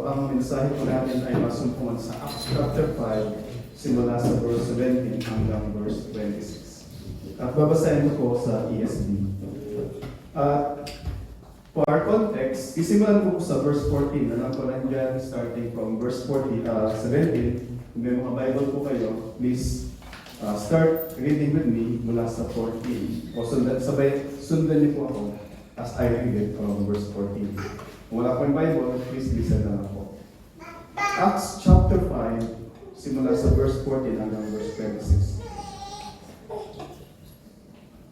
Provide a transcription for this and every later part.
ang mensahe po natin ay masumpungan sa Acts chapter 5, simula sa verse 17 hanggang verse 26. At babasahin ko po sa ESV. For our context, isimulan ko sa verse 14. Alam ko nandiyan, starting from verse 17. Kung may mga Bible po kayo, please start reading with me mula sa 14. O sundan niyo po ako as I read it from verse 14. Kung wala po yung Bible, please listen na ako. Acts chapter 5, simula sa verse 14 hanggang verse 26.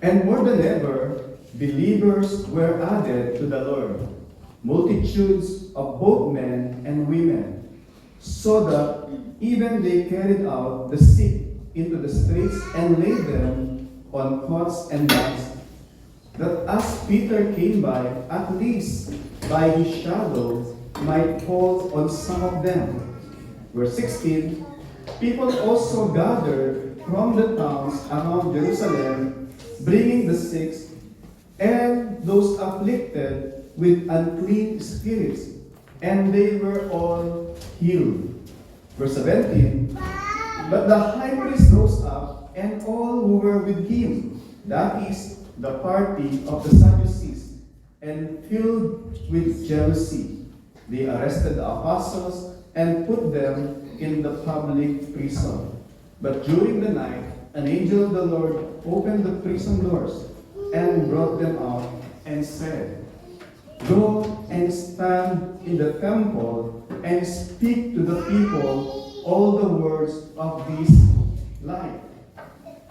And more than ever, believers were added to the Lord, multitudes of both men and women, so that even they carried out the sick into the streets and laid them on cots and mats, that as Peter came by, at least by his shadow might fall on some of them. Verse 16, people also gathered from the towns around Jerusalem, bringing the sick and those afflicted with unclean spirits, and they were all healed. Verse 17, but the high priest rose up, and all who were with him, that is, the party of the Sadducees, and filled with jealousy, they arrested the apostles and put them in the public prison. But during the night, an angel of the Lord opened the prison doors and brought them out and said, go and stand in the temple and speak to the people all the words of this life.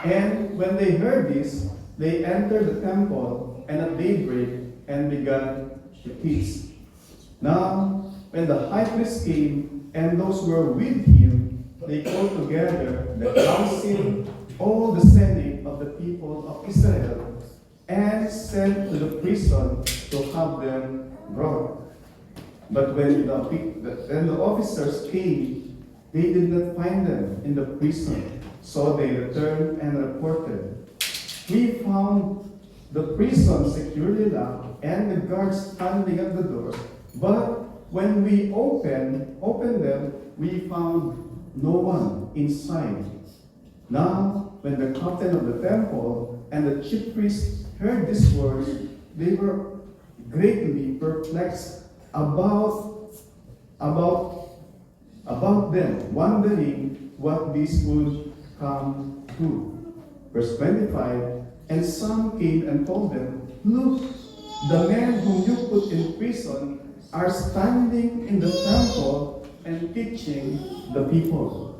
And when they heard this, they entered the temple and at daybreak and began to teach. Now, when the high priest came and those who were with him, they called together the council, all the senate of the people of Israel, and sent to the prison to have them brought. But when the officers came, they did not find them in the prison. So they returned and reported, we found the prison securely locked and the guards standing at the doors. But when we opened them, we found no one inside. Now, when the captain of the temple and the chief priests heard these words, they were greatly perplexed about them, wondering what this would come to. Verse 25, and some came and told them, look, the men whom you put in prison are standing in the temple and teaching the people.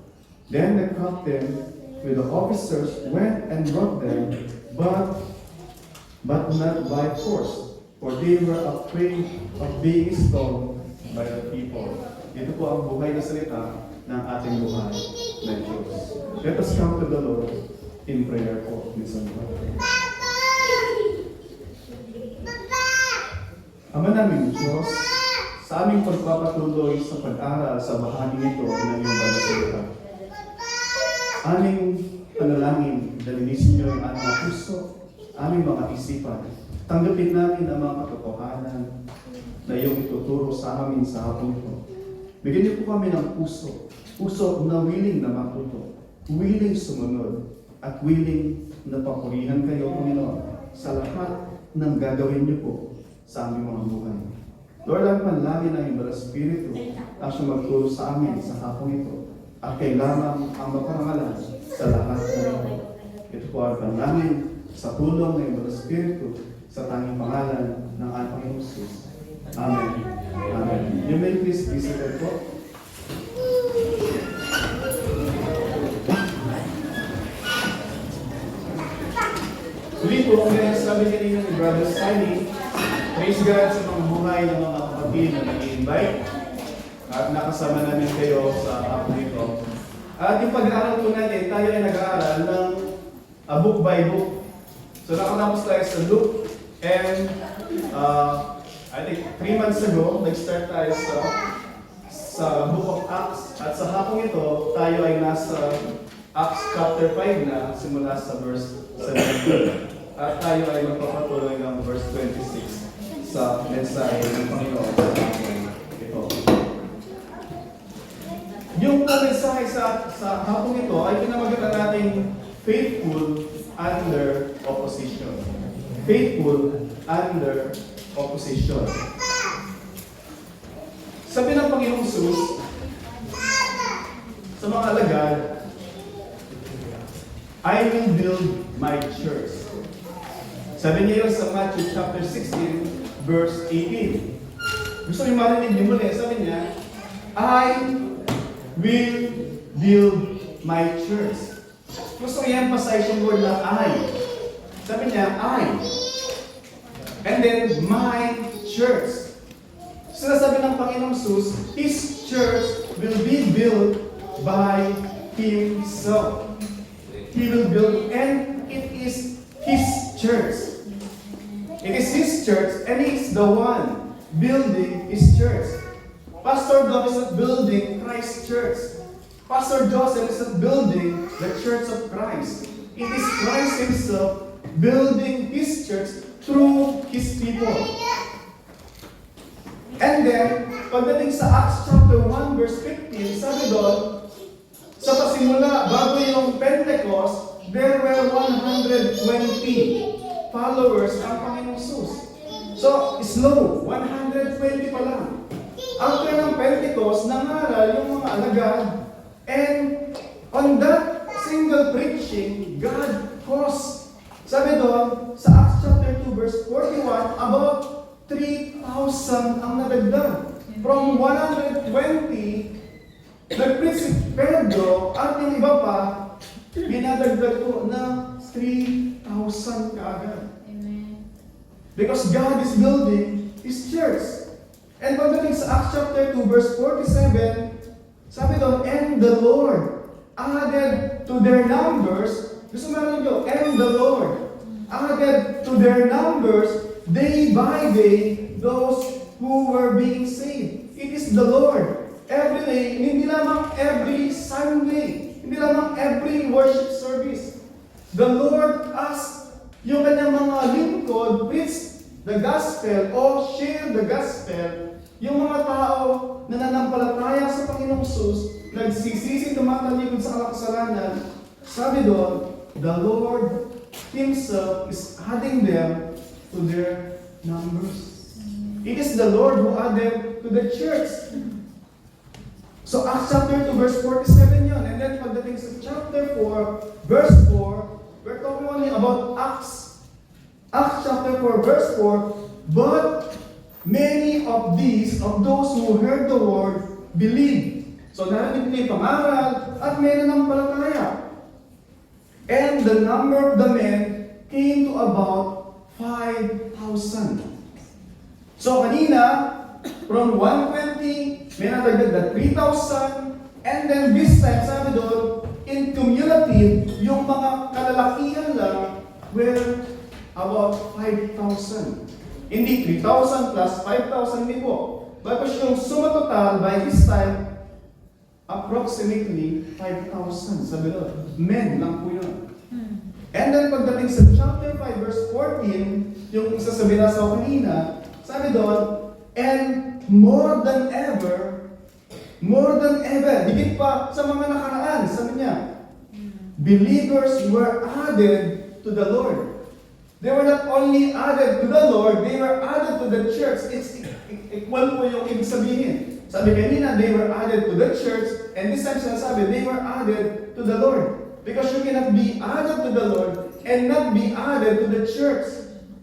Then the captain with the officers went and brought them, but not by force, for they were afraid of being stoned by the people. Ito po ang buhay na salita ng ating buhay na Diyos. Let us come to the Lord in prayer po. Minsan po. Ama namin Diyos, sa aming pagpapatuloy sa pag-aral sa bahagi nito ng iyong banal na salita, aming panalangin, dalinisin niyo ang aming mga puso, aming mga isipan. Tanggapin namin ang mga katotohanan na iyong ituturo sa amin sa hapon ito. Bigyan niyo po kami ng puso na willing na matuto, willing sumunod, at willing na papurihan kayo, Panginoon, sa lahat ng gagawin niyo po sa aming mga buhay. Lord, ang panalangin ng iyong Banal Espiritu ang siyang magturo sa amin sa hapon ito, at kailangan ang maparangalan sa lahat ng ito. Ito po ang panalangin sa tulong ng iyong Banal Espiritu sa tanging pangalan ng ating Jesus. Amen. Amen. You may please be seated po. Muli po, kung sabi kanina ni Brother Sally, praise God sa mga buhay ng mga kapatid na nag-i-invite at nakasama namin kayo sa hapon ito. At yung pag-aaral po natin, tayo ay nag-aaral ng book by book. So nakatapos tayo sa Luke and I think 3 months ago, nag-start tayo sa Book of Acts. At sa hapong ito, tayo ay nasa Acts chapter 5 na, simula sa verse 17. At tayo ay magpapatuloy ng verse 26 sa mensahe ng Panginoon sa hapon ito. Yung mensahe sa hapong ito ay pinamagatan natin faithful under opposition. Faithful under opposition. Sabi ng Panginoong Jesus sa mga alagad, I will build my church. Sabi niya yun sa Matthew chapter 16, verse 18. Gusto niyo marinig niyo muli, sabi niya, I will build my church. Gusto i-emphasize yung word na I. Sabi niya, I. And then, my church. Sinasabi ng Panginoong Jesus, His church will be built by Himself. He will build, and it is His church. It is His church, and He is the one building His church. Pastor Dom is not building Christ's church. Pastor Joseph is not building the church of Christ. It is Christ Himself building His church through His people. And then, pagdating sa Acts chapter 1 verse 15, sabi doon, sa pasimula, bago yung Pentecost, there were 120 followers ang Panginoong Jesus. So, slow, 120 pa lang. After ng Pentecost, nangaral yung mga alagad, and on that single preaching, God caused, sabi doon, sa Acts chapter 2 verse 41, about 3,000 ang nadagdag. From 120, nag-preach si Pedro at yung iba pa, binadagdag ko na 3,000 kaagad. Amen. Because God is building His church. And pagdating sa Acts chapter 2 verse 47, sabi doon, and the Lord added to their numbers, gusto mo nyo, and the Lord added to their numbers day by day those who were being saved. It is the Lord. Every day, hindi lamang every Sunday, hindi lamang every worship service. The Lord asked yung kanyang mga lingkod, preach the gospel o share the gospel. Yung mga tao na nanampalataya sa Panginoong Jesus, nagsisisi tumatalikod sa kasalanan, sabi doon, the Lord Himself is adding them to their numbers. It is the Lord who added to the church. So Acts chapter 2 verse 47 yun. And then pagdating sa chapter 4 verse 4, we're talking only about Acts. Acts chapter 4 verse 4, but many of those who heard the word, believed. So narinig nila yung pangaral at meron ng palataya. And the number of the men came to about 5,000. So kanina, from 120, may nadagdag na 3,000. And then this time, sabi doon, in cumulative, yung mga kalalakihan lang were about 5,000. Hindi 3,000 plus 5,000 hindi po. But yung suma total by this time, approximately 5,000. Sabi doon, men lang po yun. And then pagdating sa chapter 5 verse 14, yung sasabi na sa kanina, sabi doon, and more than ever, higit pa sa mga nakaraan, sabi niya, believers were added to the Lord. They were not only added to the Lord, they were added to the church. It's equal po yung ibig sabihin. Sabi kanina, they were added to the church, and this time sinasabi, they were added to the Lord. Because you cannot be added to the Lord and not be added to the church.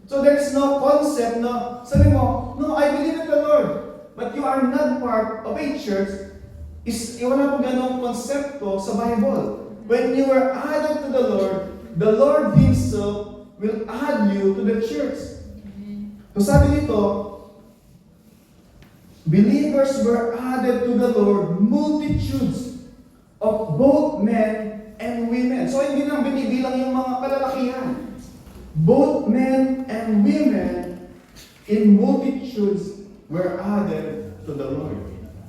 So there is no concept na, sabi mo, no, I believe in the Lord, but you are not part of a church. Wala po ganong konsepto sa Bible. When you are added to the Lord Himself will add you to the church. So sabi dito, believers were added to the Lord, multitudes of both men and women. So hindi nang binibilang yung mga kalalakihan. Both men and women in multitudes were added to the Lord.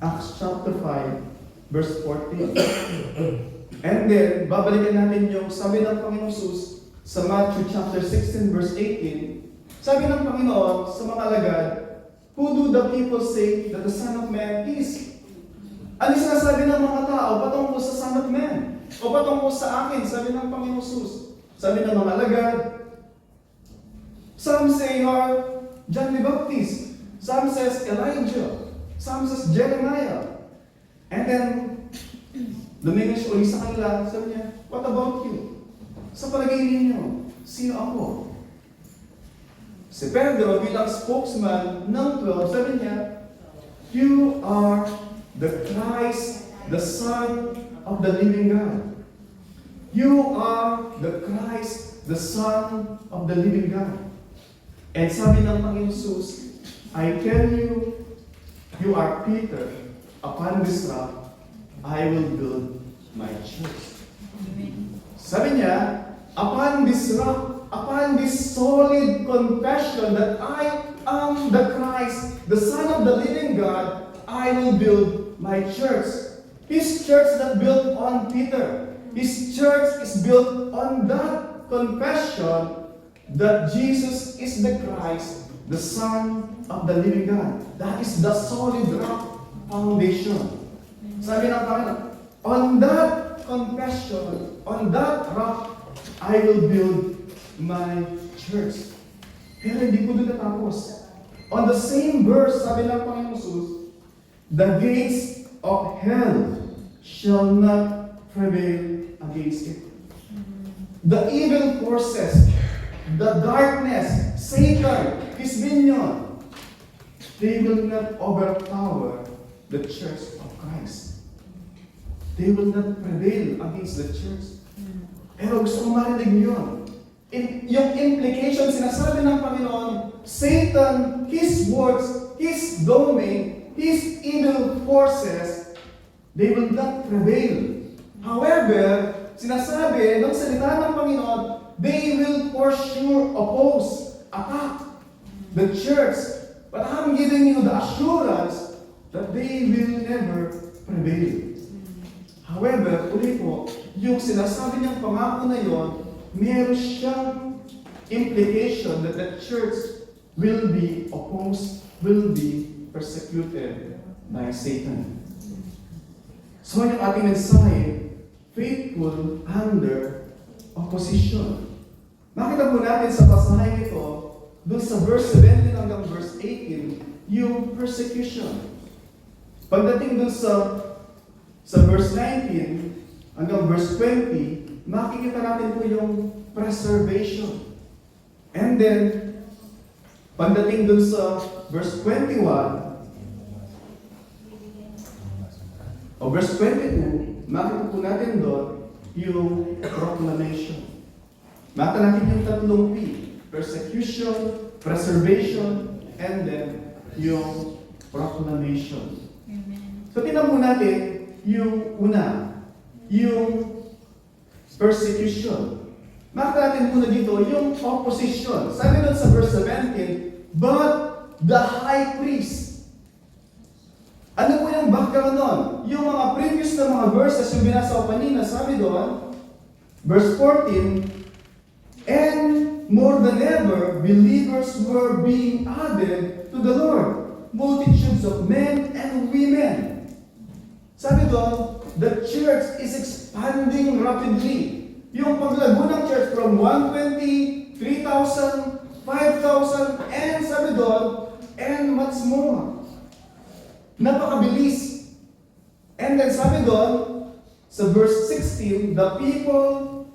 Acts chapter 5, verse 14. And then, babalikan natin yung sabi ng Panginoong Jesus sa Matthew chapter 16, verse 18. Sabi ng Panginoon sa mga alagad, who do the people say that the Son of Man is? Ano yung sinasabi ng mga tao patungkol sa Son of Man? O patungkol sa akin, sabi ng Panginoon Jesus. Sabi ng mga alagad, some say are John the Baptist. Some says Elijah. Some says Jeremiah. And then, lumingin siya ulit sa kanila, sabi niya, what about you? Sa palagay ninyo, sino ako? Si Pedro bilang spokesman ng 12, sabi niya, you are the Christ, the Son of the living God. You are the Christ, the Son of the living God. And sabi ng Panginoon Jesus, I tell you, you are Peter. Upon this rock, I will build my church. Sabi niya, upon this rock, upon this solid confession that I am the Christ, the Son of the living God, I will build my church. His church that built on Peter. His church is built on that confession that Jesus is the Christ, the Son of the living God. That is the solid rock foundation. Sabi ng Panginoon, on that confession, on that rock, I will build my church. Pero hindi po doon natapos. On the same verse, sabi ng Panginoon Jesus, the gates of hell shall not prevail against it. The evil forces, the darkness, Satan, his minion, they will not overpower the church of Christ. They will not prevail against the church. Pero gusto kong marinig yun. Yung implication, sinasabi ng Panginoon, Satan, his works, his domain, his evil forces, they will not prevail. However, sinasabi ng salita ng Panginoon, they will for sure oppose, attack the church. But I'm giving you the assurance that they will never prevail. However, uli po, yung sinasabi niyang pangako na yon, meron siyang implication that the church will be opposed, will be persecuted by Satan. So yung ating mensahe, faithful under opposition. Makita po natin sa pasahe ito, doon sa verse 17 hanggang verse 18, yung persecution. Pagdating doon sa verse 19 hanggang verse 20, makikita natin po yung preservation. And then, pagdating doon sa verse 21 o verse 22, makikita po natin doon yung proclamation. Makita natin yung tatlong P. Persecution, preservation, and then yung proclamation. So, tingnan po natin yung una, yung persecution. Makita natin muna dito yung opposition. Sabi doon sa verse 17, but the high priest. Ano po yung background nun? Yung mga previous na mga verses yung binasa ko kanina, sabi doon, verse 14, and more than ever, believers were being added to the Lord. Multitudes of men and women. Sabi doon, the church is expanding rapidly. Yung paglago ng church from 120, 3,000, 5,000, and sabi doon, and much more. Napakabilis. And then sabi doon, sa verse 16, the people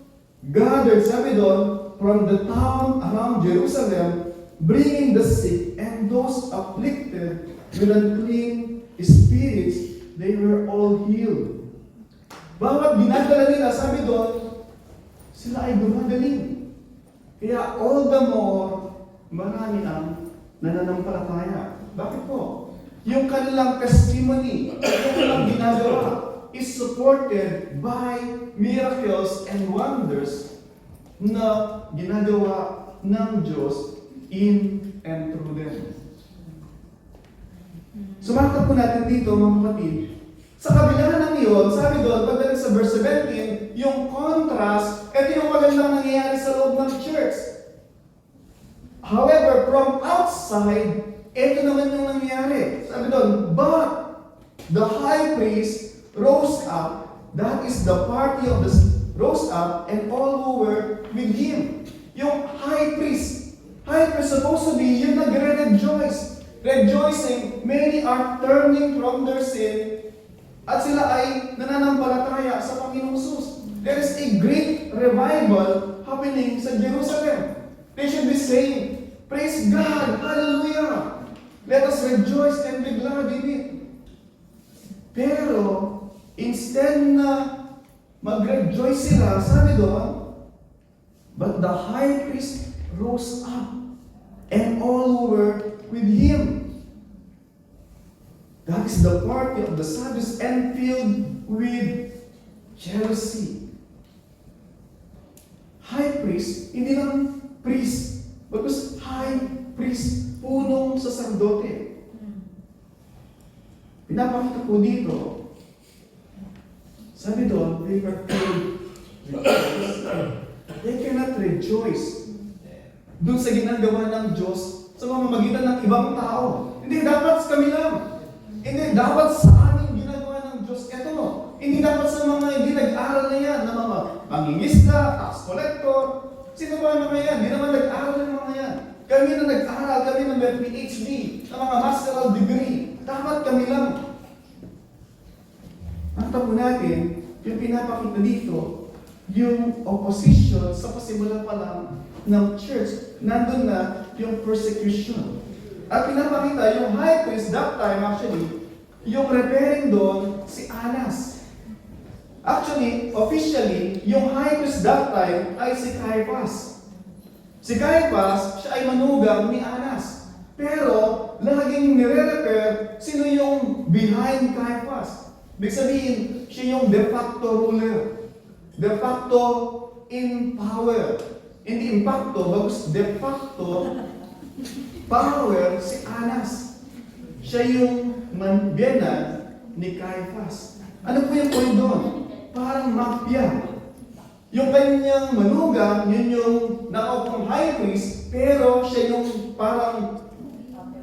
gathered, sabi doon, from the town around Jerusalem, bringing the sick and those afflicted with unclean spirits, they were all healed. Bawat dinadala nila, sabi doon, sila ay gumagaling. Kaya all the more, marami ang nananampalataya. Bakit po? Yung kanilang testimony, yung kanilang ginagawa, is supported by miracles and wonders na ginagawa ng Diyos in and through them. Sumakot po natin dito, mga kapatid. Sa kabila ng iyon, sabi doon, pagdating sa verse 17, yung contrast, ito yung magandang nangyayari sa loob ng church. However, from outside, ito naman yung nangyayari. Sabi doon, but the high priest rose up. That is the party of the rose up and all who were with him. Yung high priest supposed to be yung nagre-rejoice. Rejoicing, many are turning from their sin at sila ay nananampalataya sa Panginoong Jesus. There is a great revival happening sa Jerusalem. They should be saying, praise God, hallelujah. Let us rejoice and be glad in it. Pero, instead na mag-rejoice sila, sabi doon, but the high priest rose up and all who were with him. That is the party of the Sadducees and filled with jealousy. High priest, hindi lang priest, but was high priest, punong saserdote. Pinapakita po dito, sabi doon, they were filled with jealousy. They cannot rejoice doon sa ginagawa ng Diyos sa pamamagitan ng ibang tao. Hindi dapat kami lang. Hindi dapat sa amin ginagawa ng Diyos. Ito, hindi dapat sa mga hindi nag-aral na yan, na mga mangingista, tax collector. Sino ba mga yan? Hindi naman nag-aral ng mga yan. Kami na nag-aral, kami na may PhD, na mga masteral degree. Dapat kami lang. Ang tapo natin, yung pinapakita dito, yung opposition sa pasimula pa lang ng church, nandun na yung persecution. At pinapakita yung high priest that time actually, yung referring doon si Annas. Actually, officially, yung high priest that time ay si Caiaphas. Si Caiaphas, siya ay manugang ni Annas. Pero, laging nire-refer sino yung behind Caiaphas. Ibig sabihin, siya yung de facto ruler. De facto in power. Hindi impacto, bagus de facto power si Annas. Siya yung biyanan ni Caiaphas. Ano po yung point doon? Parang mafia. Yung kanyang manugang, yun yung nakaupang high priest, pero siya yung parang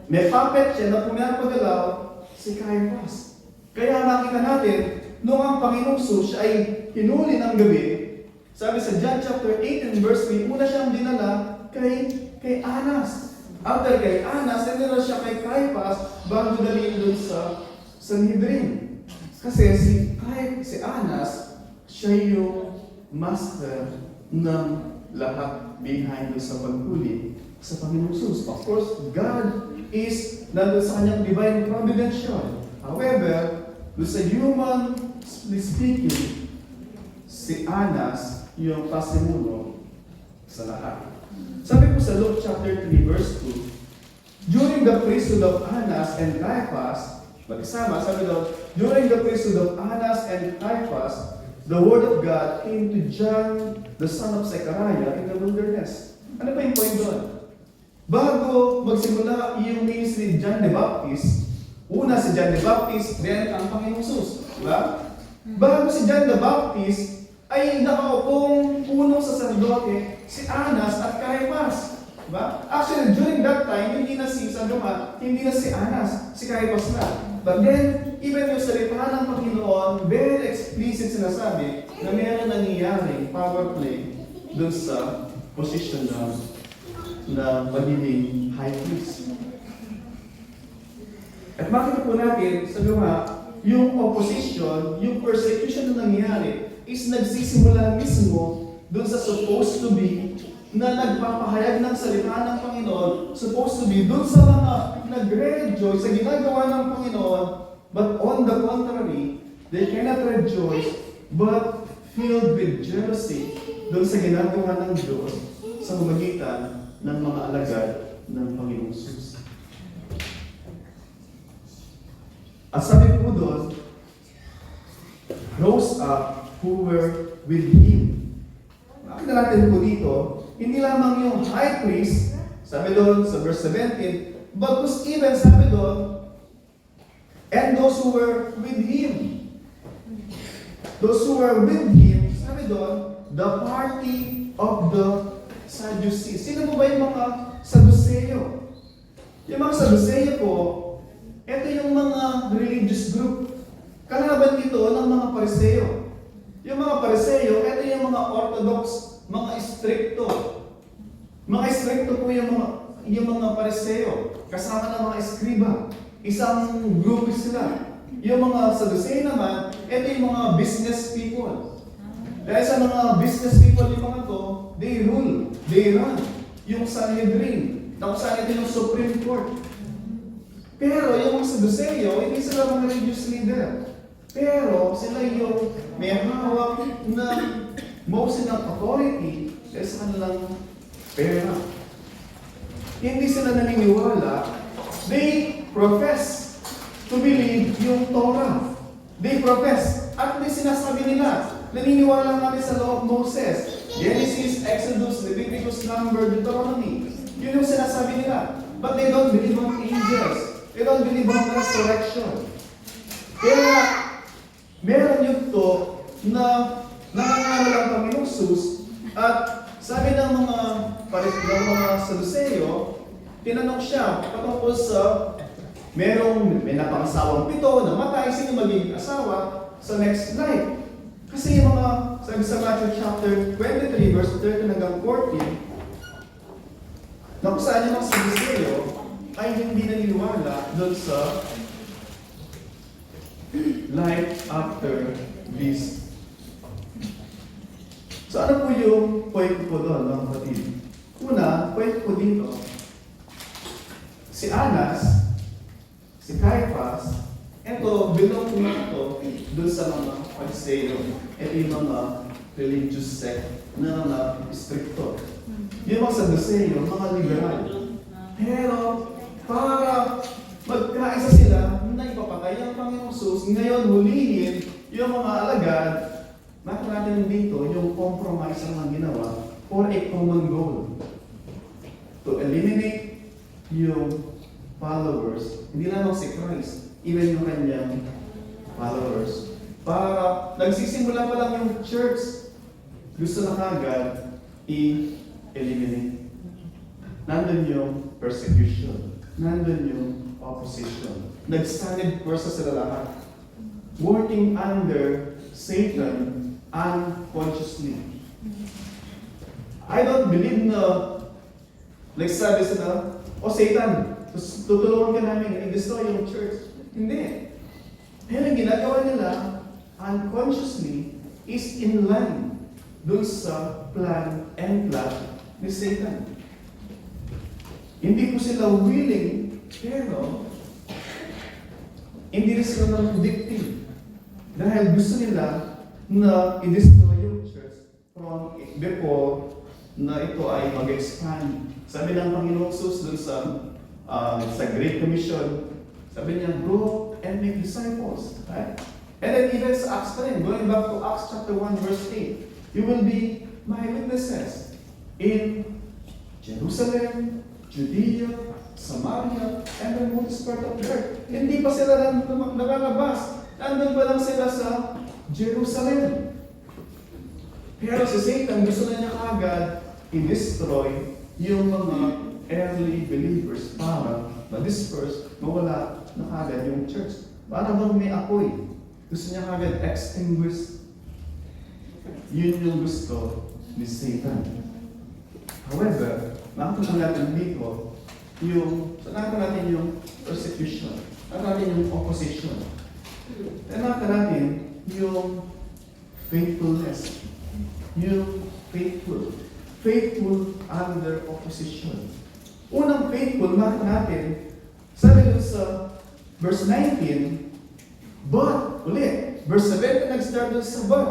may puppet siya na pumapagalaw si Caiaphas. Kaya makita natin, nung ang Panginoong Jesus siya ay hinuli ng gabi, sabi sa John chapter 18 verse 3, una siyang dinala kay Annas. After kay Annas, dinala siya kay Caiaphas bago dalhin doon sa Sanhedrin. Kasi si Annas, siya yung master ng lahat behind doon sa paghuli sa Panginoong Jesus. Of course, God is nandun sa kanyang divine providential. However, doon sa human speaking, si Annas yung pasimuno sa lahat. Sabi po sa Luke chapter 3 verse 2, during the priesthood of Annas and Caiaphas, magkasama, sabi daw, during the priesthood of Annas and Caiaphas, the word of God came to John, the son of Zechariah, in the wilderness. Ano pa yung point doon? Bago magsimula yung ministry ni John the Baptist, una si John the Baptist, then ang Panginoong Jesus. Diba? Bago si John the Baptist, ay nakaupong punong saserdote si Annas at Caiaphas. Diba? Actually, during that time, hindi na si Annas, si Caiaphas na. But then, even yung salita ng Panginoon, very explicit sinasabi na mayroon nangyayaring power play dun sa position na pagiging high priest. At makita po natin sa yung opposition, yung persecution na nangyari is nagsisimula mismo dun sa supposed to be na nagpapahayag ng salita ng Panginoon, supposed to be dun sa mga nagre-rejoice sa ginagawa ng Panginoon, but on the contrary, they cannot rejoice but filled with jealousy dun sa ginagawa ng Diyos sa pamamagitan ng mga alagad ng Panginoong Jesus. At sabi po doon, rose up who were with him. Nakita natin po dito, hindi lamang yung high priest, sabi doon sa verse 17, but was even, sabi doon, and those who were with him. Those who were with him, sabi doon, the party of the Sadducees. Sino po ba yung mga Sadduseo? Yung mga Sadduseo po, ito yung mga religious group. Kalaban ito ng mga Pariseo. Yung mga Pariseo, ito yung mga orthodox, mga stricto. Mga stricto po yung mga Pariseo. Kasama ng mga eskriba. Isang grupo sila. Yung mga Sadduceo naman, ito yung mga business people. Dahil sa mga business people yung mga to, they rule, they run. Yung Sanhedrin, kung saan ito yung Supreme Court. Pero yung mga Sadduceo, hindi sila mga religious leader. Pero sila yung may hawak na most ng authority dahil sa kanilang pera. Hindi sila naniniwala. They profess to believe yung Torah. They profess. At may sinasabi nila, naniniwala kami sa law of Moses. Genesis, Exodus, Leviticus, Number, Deuteronomy. Yun yung sinasabi nila. But they don't believe on angels. They don't believe on resurrection. Kaya, meron yung to na nangangaral ang Panginoong Sus at sabi ng mga Sadduceo, tinanong siya patungkol sa may napangasawang 7 na matay, sino magiging asawa sa next life. Kasi yung mga, sabi sa Matthew chapter 23, verse 13 hanggang 14, na kung saan yung mga Sadduceo ay hindi naniniwala doon sa life after this. So ano po yung point ko doon, mga kapatid? Una, point ko dito, si Anas, si Caiaphas, eto, belong ko na ito doon sa mga Pariseo. Ito yung mga religious sect na mga stricto. Yung mga Sadduceo, mga liberal. Pero, para magkaisa sila na ipapatay ang Panginoong Sus, ngayon hulihin yung mga alagad, nakita natin dito yung compromise ang ginawa for a common goal. To eliminate yung followers, hindi lang si Christ, even yung kanyang followers. Para nagsisimula pa lang yung church, gusto na kagad i-eliminate. Nandun yung persecution. Nandun yung opposition. Nag-standard first sa sila lahat. Working under Satan unconsciously. I don't believe na nagsabi sila, o Satan, tutulungan ka namin i-destroy yung church. Hindi. Pero ang ginagawa nila unconsciously is in line dun sa plan and plot ni Satan. Hindi po sila willing, pero hindi rin sila ng victim. Dahil gusto nila na i-destroy yung church from before na ito ay mag-expand. Sabi ng Panginoong Jesus dun sa Great Commission, sabi niya, go and make disciples. Right? And then even sa Acts 10, going back to Acts chapter 1 verse 8, you will be my witnesses in Jerusalem, Judea, Samaria, and the most part of the earth. Hindi pa sila nalalabas. Nandun pa lang sila sa Jerusalem. Pero si Satan gusto na niya agad i-destroy yung mga early believers para ma-disperse, mawala na agad yung church. Para bang may apoy. Gusto niya agad extinguish. Yun yung gusto ni Satan. However, nakita natin dito nakita natin yung persecution. Nakita natin yung opposition. Nakita natin yung faithfulness. Yung faithful. Faithful under opposition. Unang faithful, nakita natin, sabi doon sa verse 19, but, ulit, verse 17, nag-start doon sa but.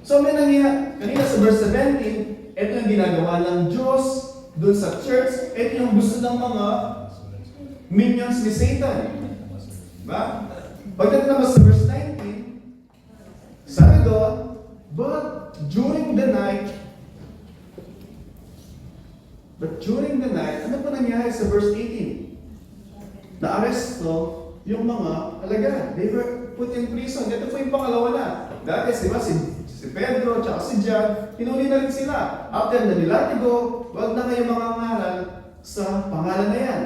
So may nangyayari, kanina sa verse 17, ito yung ginagawa ng Diyos doon sa church, ito yung gusto ng mga minions ni Satan. Diba? Pagdating naman sa verse 19, sabi doon, but during the night, ano po nangyari sa verse 18? Na-aresto yung mga alagad. They were put in prison. Ito po yung pangalawa na. Dati, diba, si Pedro, tsaka si John, hinuli na rin sila. After na nilatigo, wag na kayo mangangaral sa pangalan na yan.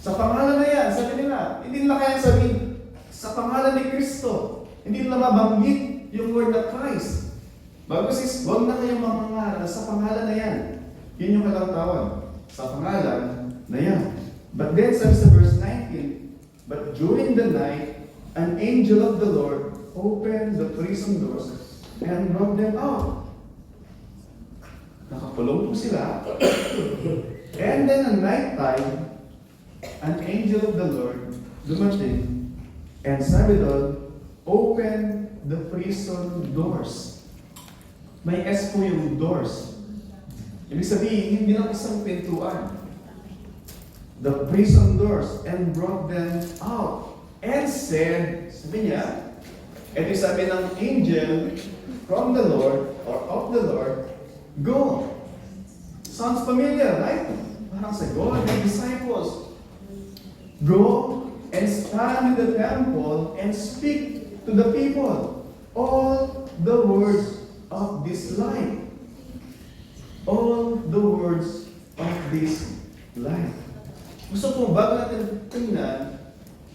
Sa pangalan na yan, sabi nila, hindi nila kaya sabihin, sa pangalan ni Kristo. Hindi nila mabanggit yung word na Christ. Bago sis, huwag na kayong mangangaral sa pangalan na yan. Yun yung kailang tawag. Sa pangalan na yan. But then, sabi sa verse 19, but during the night, an angel of the Lord opened the prison doors and brought them out. Nakakulong po sila. And then at night time, an angel of the Lord dumating and sabi doon, open the prison doors. May S po yung doors. Ibig sabihin, hindi lang isang pintuan. The prison doors and brought them out. And said, sabi niya, ito sabi ng angel from the Lord or of the Lord, go. Sounds familiar, right? Parang sa go and the disciples. Go and stand in the temple and speak to the people all the words of this life. All the words of this life. Gusto ko, bago natin tingnan,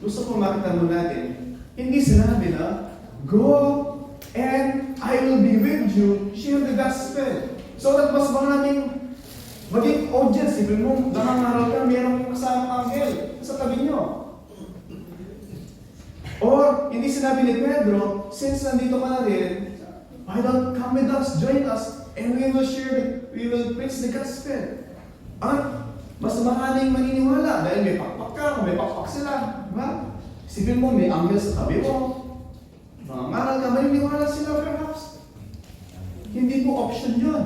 gusto ko makita mo natin, hindi sinabi na, go and I will be with you, share the gospel. So that mas maraming maging audience, ibig mo, nangangaral ka, mayroong kasama anghel sa tabi nyo. Or, hindi sinabi ni Pedro, since nandito ka na rin, why don't come with us, join us, and we will preach the gospel. At mas maraming maniniwala dahil may pakpak ka, may pakpak sila. Diba? Isipin mo, may anghel sa tabi mo. Mga maral ka, maniniwala sila perhaps. Hindi po option yun.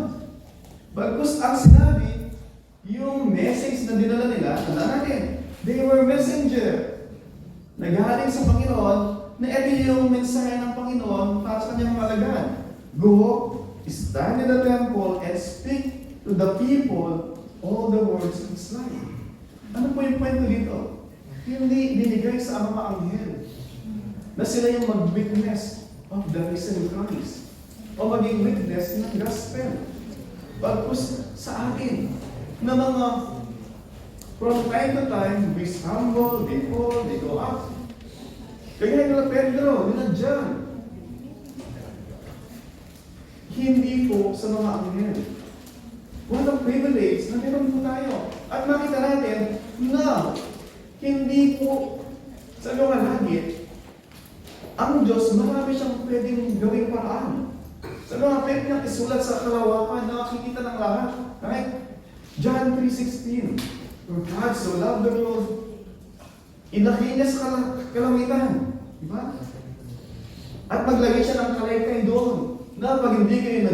Bagkus ang sinabi, yung message na dinala nila, tanda natin, they were messenger. Nagaling sa Panginoon, na ito yung mensahe ng Panginoon para sa kanyang kalagahan. Go, stand in the temple, and speak to the people all the words of His life. Ano po yung kwento dito? Hindi binigay sa mga anghel na sila yung mag-witness of the risen Christ o maging witness ng gospel. Bagkus sa atin na mga from time to time, we stumble, they fall, they go up. Kaya nila Pedro, nila John. Hindi po sa mga anghel. What a privilege na meron po tayo. At makita natin na hindi po sa mga lagi, ang Diyos marami siyang pwedeng gawing paraan. Sa mga pwede niyang isulat sa kalawakan, nakakikita ng lahat. Right? John 3:16. For God so loved the world, inakay niya sa kalamitan. Diba? At maglagay siya ng kalaykay doon. Na pag hindi kayo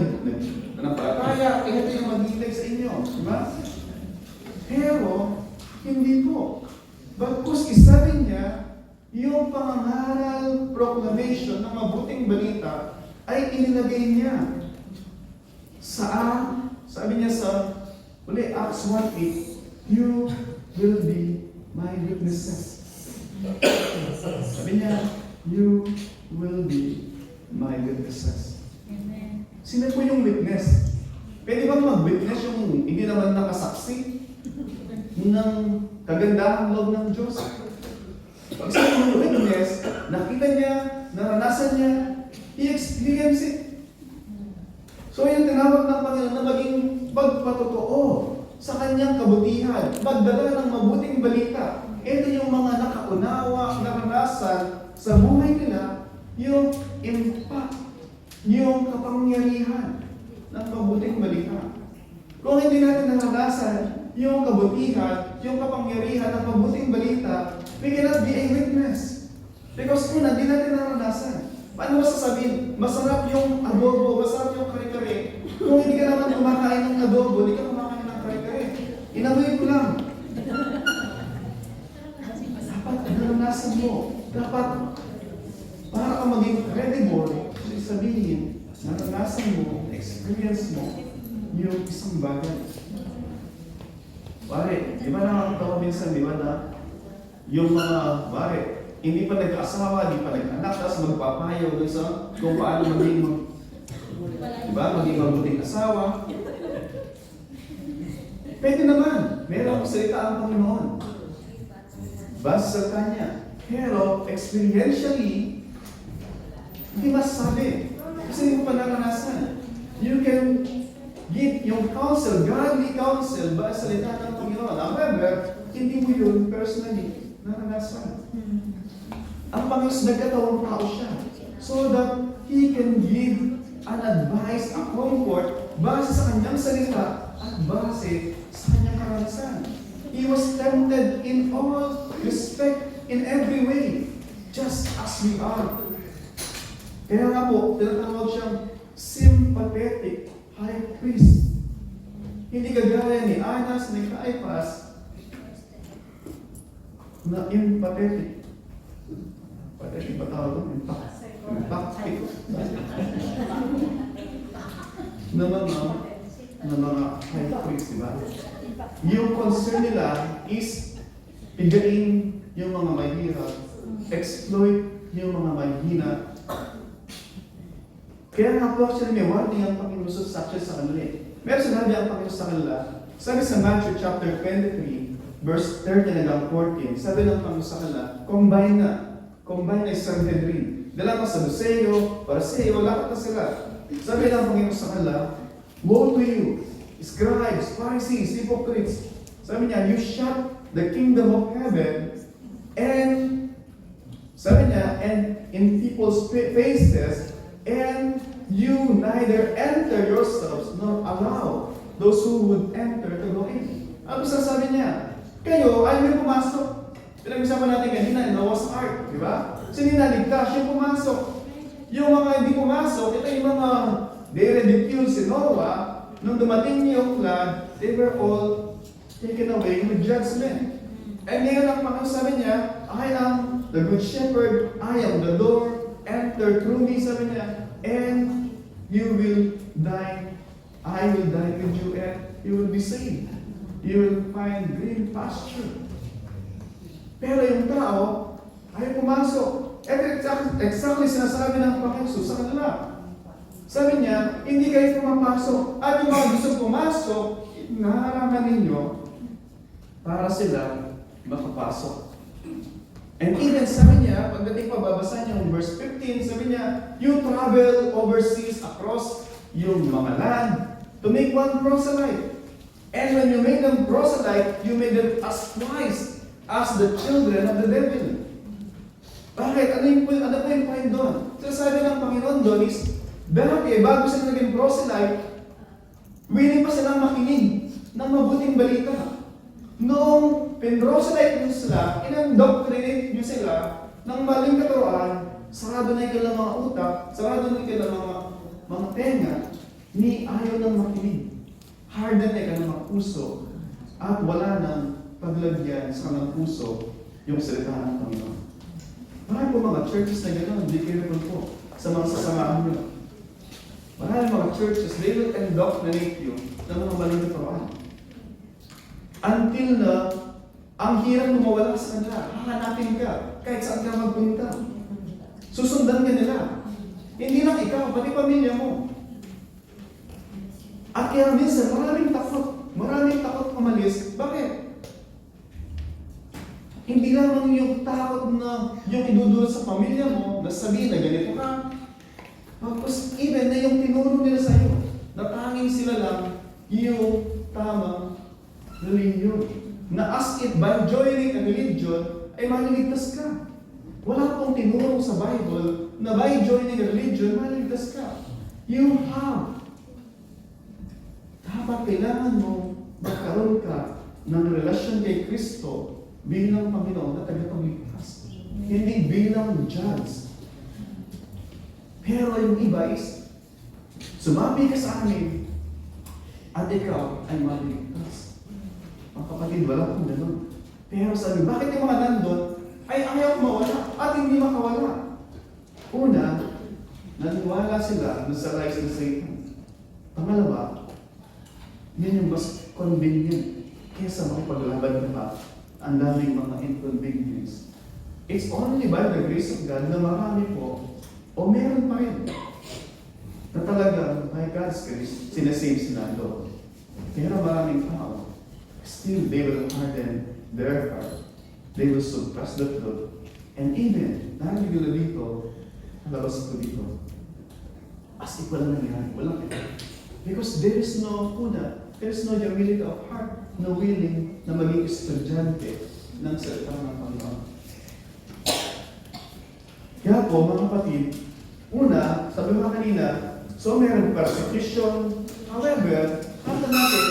nagpalataya, ito yung maghihintay sa inyo. Diba? Pero, hindi po. Bagkus isabi niya, yung pangangaral proclamation ng mabuting balita ay inilagay niya. Saan? Sabi niya sa Acts 1:8, you will be my witnesses. Sabi niya, you will be my witnesses. Amen. Sino po yung witness? Pwede bang mag-witness yung hindi naman nakasaksi ng kagandahang loob ng Diyos? Pag sa yung witness, nakita niya, naranasan niya, i-experience it. So yung tinawag ng Panginoon na maging pagpatotoo sa kanyang kabutihan, magdala ng mabuting balita. Ito yung mga nakaunawa, naranasan sa buhay nila, yung impact, yung kapangyarihan ng mabuting balita. Kung hindi natin naranasan yung kabutihan, yung kapangyarihan ng mabuting balita, we cannot be a witness. Because una, hindi natin naranasan. Paano mo sasabihin, masarap yung adobo, masarap yung kare-kare. Kung hindi ka naman kumakain ng adobo, hindi ka kumakain ng kare-kare. Inamoy ko lang. Dapat naranasan mo. Dapat, para ka maging credible, sabihin, naranasan mo, experience mo, yung isang bagay. Pare, di ba nakakatawa minsan, di ba na, yung mga, pare, hindi pa nag-asawa, hindi pa nag-anak, tapos magpapayaw dun sa kung paano maging maging mabuting asawa. Pwede naman. Meron akong salita ang Panginoon. Basta sa salita niya. Pero, experientially, hindi masasabi. Kasi hindi mo pa naranasan. You can give yung counsel, godly counsel, ba sa salita ng Panginoon. However, hindi mo yun personally naranasan. Ang Panginoon nagkatawang tao siya so that He can give an advice, a comfort, base sa kanyang salita at base sa kanyang karanasan. He was tempted in all respect, in every way, just as we are. Kaya nga po, tinatawag siyang sympathetic high priest. Hindi kagaya ni Anas, ni Caiaphas, na empathetic. Pathetic ba tawag doon? Empathic. Na mga high priest, di ba? Yung concern nila is pigain yung mga mahirap, exploit yung mga mahina. Kaya nga po actually may warning ang Panginoon sa kanila. Meron sinabi ang Panginoon sa kanila. Sabi sa Matthew chapter 23, verse 30 hanggang 14, sabi ng Panginoon sa kanila, combine na Sanhedrin. Dala ka sa Saduseo, Pariseo, lahat na sila. Sabi ng Panginoon sa kanila, woe to you, scribes, Pharisees, hypocrites. Sabi niya, you shut the kingdom of heaven and sabi niya, and in people's faces, and you neither enter yourselves nor allow those who would enter to go in. Ano sasabi niya? Kayo ay may pumasok. Pinag-usapan natin kanina, Noah's Ark, di ba? Sino naligtas? Yung pumasok. Yung mga hindi pumasok, ito yung mga they ridiculed si Noah. Nung dumating yung flood, they were all taken away with judgment. And ngayon ang Panginoon sabi niya, I am the good shepherd, I am the door, enter through me, sabi niya, and you will die, I will die with you, and you will be saved. You will find green pasture. Pero yung tao, ay pumasok. Exactly sinasabi ng Panginoon sa kanila. Sabi niya, hindi kayo pumapasok. At yung mga gusto pumasok, naharangan ninyo para sila makapasok. And even sabi niya, pagdating pa babasa niya yung verse 15, sabi niya, you travel overseas across yung mga land to make one proselyte. And when you made them proselyte, you made them as wise as the children of the devil. Bakit? Ano po yung point doon? So sabi ng Panginoon doon is, dahil bago sila naging proselyte, willing pa silang makinig ng mabuting balita. Noong pinroselite nyo sila, inandoctrinate nyo sila ng maling katuroan, sarado na yung kailang mga utak, sarado na yung kailang mga tenga, ni ayaw nang makinig. Harden na yung kailang mga puso, at wala nang paglagyan sa kanilang puso yung salita ng Panginoon. Marami po mga churches na gano'n, hindi kayo po sa mga sasamahan nyo. Marami mga churches, they will indoctrinate you ng mga maling katuroan. Until na, ang hirap lumawala sa kanila. Hahanapin ka, kahit saan ka magpunta. Susundan ka nila. Hindi lang ikaw, pati pamilya mo. At kaya minsan, maraming takot umalis. Bakit? Hindi lamang yung takot na yung idudulot sa pamilya mo, na sabihin na ganito ka. Tapos even na yung tinuro nila sa'yo, na tanging sila lang yung tamang religion. Na as if by joining a religion, ay maliligtas ka. Wala pong tinuro sa Bible na by joining a religion, maliligtas ka. You have. Dapat kailangan mo magkaroon ka ng relasyon kay Kristo bilang Panginoon na tagapagligtas. Hindi bilang judge. Pero yung iba is, sumabi ka sa amin, at ikaw ay maliligtas. Mga kapatid, wala kong gano'n. Pero sabi, bakit yung mga nandun ay ayaw mawala at hindi makawala? Una, naniwala sila sa lies ng Satan. Pangalawa, yun yung mas convenient kesa makipaglaban ka pa. Ang daming mga inconvenience. It's only by the grace of God na marami po, o meron pa rin, na talaga, by God's grace, sinasave sila doon. Pero maraming tao, still they will harden their heart. They will suppress the truth. And even, narinig dito, nalabas ko dito. As if walang nangyari, walang ito. Because there is no humility of heart na willing na maging estudyante ng salita ng Panginoon. Kaya po, mga kapatid, una, sabi mo kanina, so meron persecution. However, kata natin,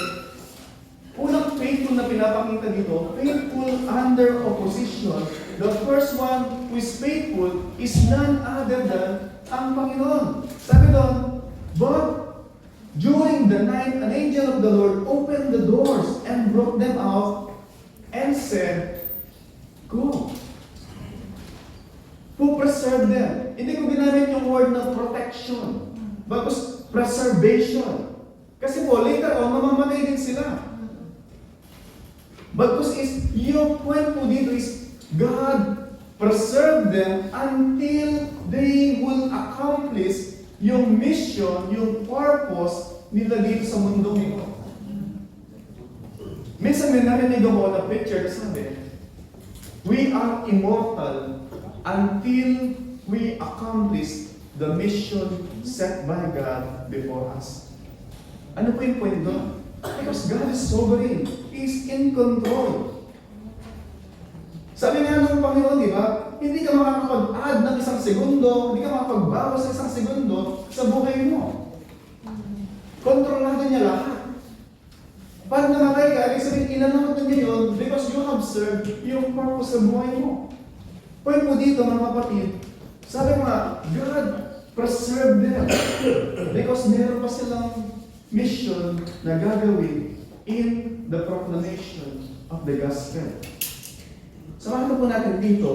unang faithful na pinapakita dito, faithful under opposition. The first one who is faithful is none other than ang Panginoon. Sabi doon, but during the night, an angel of the Lord opened the doors and brought them out and said, go. Who preserved them? Hindi ko ginamit yung word na protection, but preservation. Kasi po, later on, mamamatay din sila. But yung point po dito is, God preserved them until they will accomplish yung mission, yung purpose nila dito sa mundong ito. Minsan may narinig ako na picture na sabi, we are immortal until we accomplish the mission set by God before us. Ano po yung point doon? Because God is sovereign. He is in control. Sabi nga ng Panginoon, di ba? Hindi ka makakapag-add ng isang segundo, hindi ka makakapagbawas ng isang segundo sa buhay mo. Kontrolado niya lahat. Pag namatay ka, ibig sabihin, inanamot niya yun because you have served yung purpose sa buhay mo. Point mo dito, mga kapatid, sabi nga, God preserved them because meron pa silang mission na gagawin in the proclamation of the gospel. Samahan po natin dito,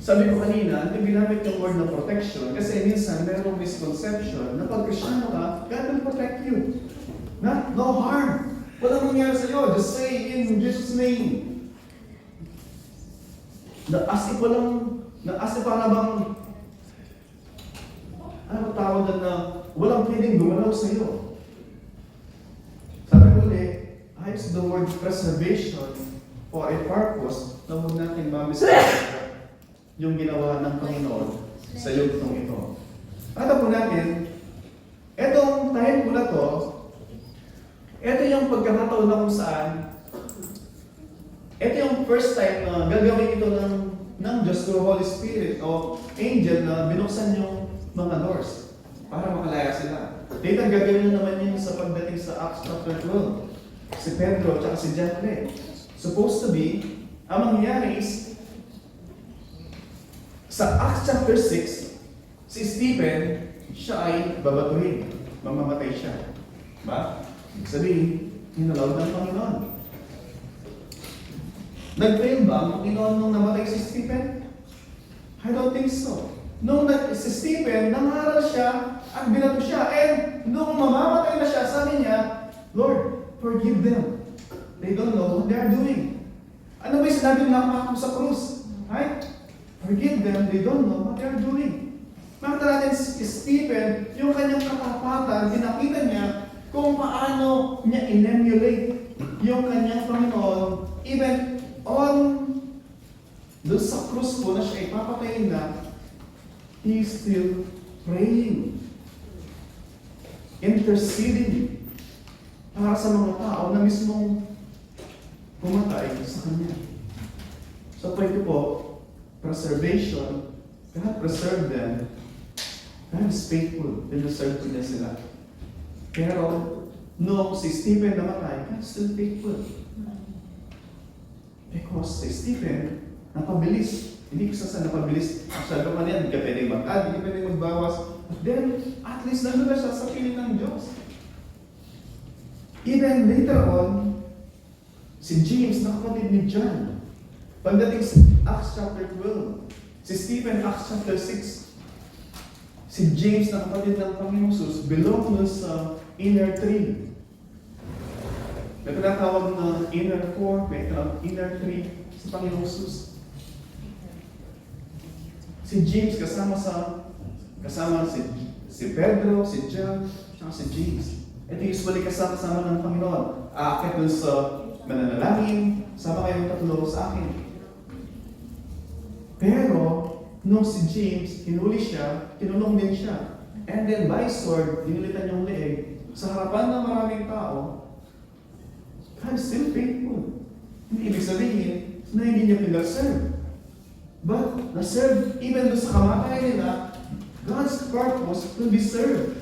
sabi ko kanina, hindi ginamit yung word na protection kasi minsan merong misconception na pag Kristiyano ka, God will protect you. No harm. Walang mangyari sa iyo. Just say in Jesus' name. As if para bang, ano tawag na walang pwedeng gumalaw sa iyo. Sabi ko ulit, I use the word preservation for a purpose na huwag natin mamisalita yung ginawa ng Panginoon sa yugtong ito. At po natin, etong time ko na to, ito yung pagkakataon na kung saan, ito yung first time na gagawin ito ng Diyos through Holy Spirit o angel na binuksan yung mga doors para makalaya sila. Later, gagawin naman yun sa pagdating sa Acts chapter 12. Si Pedro at si John Clay. Supposed to be, ang mangyayari is, sa Acts chapter 6, si Stephen, siya ay babatuhin. Mamamatay siya. Ba? Ibig sabihin, hinalaw ng Panginoon. Nag-fail ba ang Panginoon nung namatay si Stephen? I don't think so. Nung si Stephen, nangaral siya at binato siya. And nung mamamatay na siya, sabi niya, Lord, forgive them. They don't know what they are doing. Ano ba yung sinabi ng nakakako sa krus? Right? Forgive them, they don't know what they are doing. Makita natin si Stephen, yung kanyang katapatan, pinakita niya kung paano niya in-emulate yung kanyang Panginoon, even on doon sa krus po na siya ipapatayin na, he is still praying, interceding para sa mga tao na mismong pumatay sa kanya. So pwede po, preservation, God preserve them, God is faithful, preserve niya sila. Pero, no, si Stephen namatay, God is still faithful. Because si Stephen, napabilis. Hindi ko saan napabilis. Sabi ko man yan, hindi ka pwedeng mag-add, hindi ka pwedeng magbawas. But then, at least nandun na siya sa piling ng Diyos. Even later on, si James, nakapatid ni John. Pagdating sa Acts chapter 12, si Stephen, Acts chapter 6, si James, nakapatid ng Panginoong Jesus, belong nun sa inner three. May tinatawag na inner four, may inner three sa Panginoong Jesus. Si James kasama si Pedro, si John, at si James. Ito usually kasama ng Panginoon. Aakit dun sa mananalangin, sama kayong tatlo sa akin. Pero, nung si James, hinuli siya, kinulong din siya. And then by sword, dinulitan yung leeg. Sa harapan ng maraming tao, God is still faithful. Hindi ibig sabihin na hindi niya pinaserve. But, na-serve, even doon sa kamatayan nila, God's purpose will be served.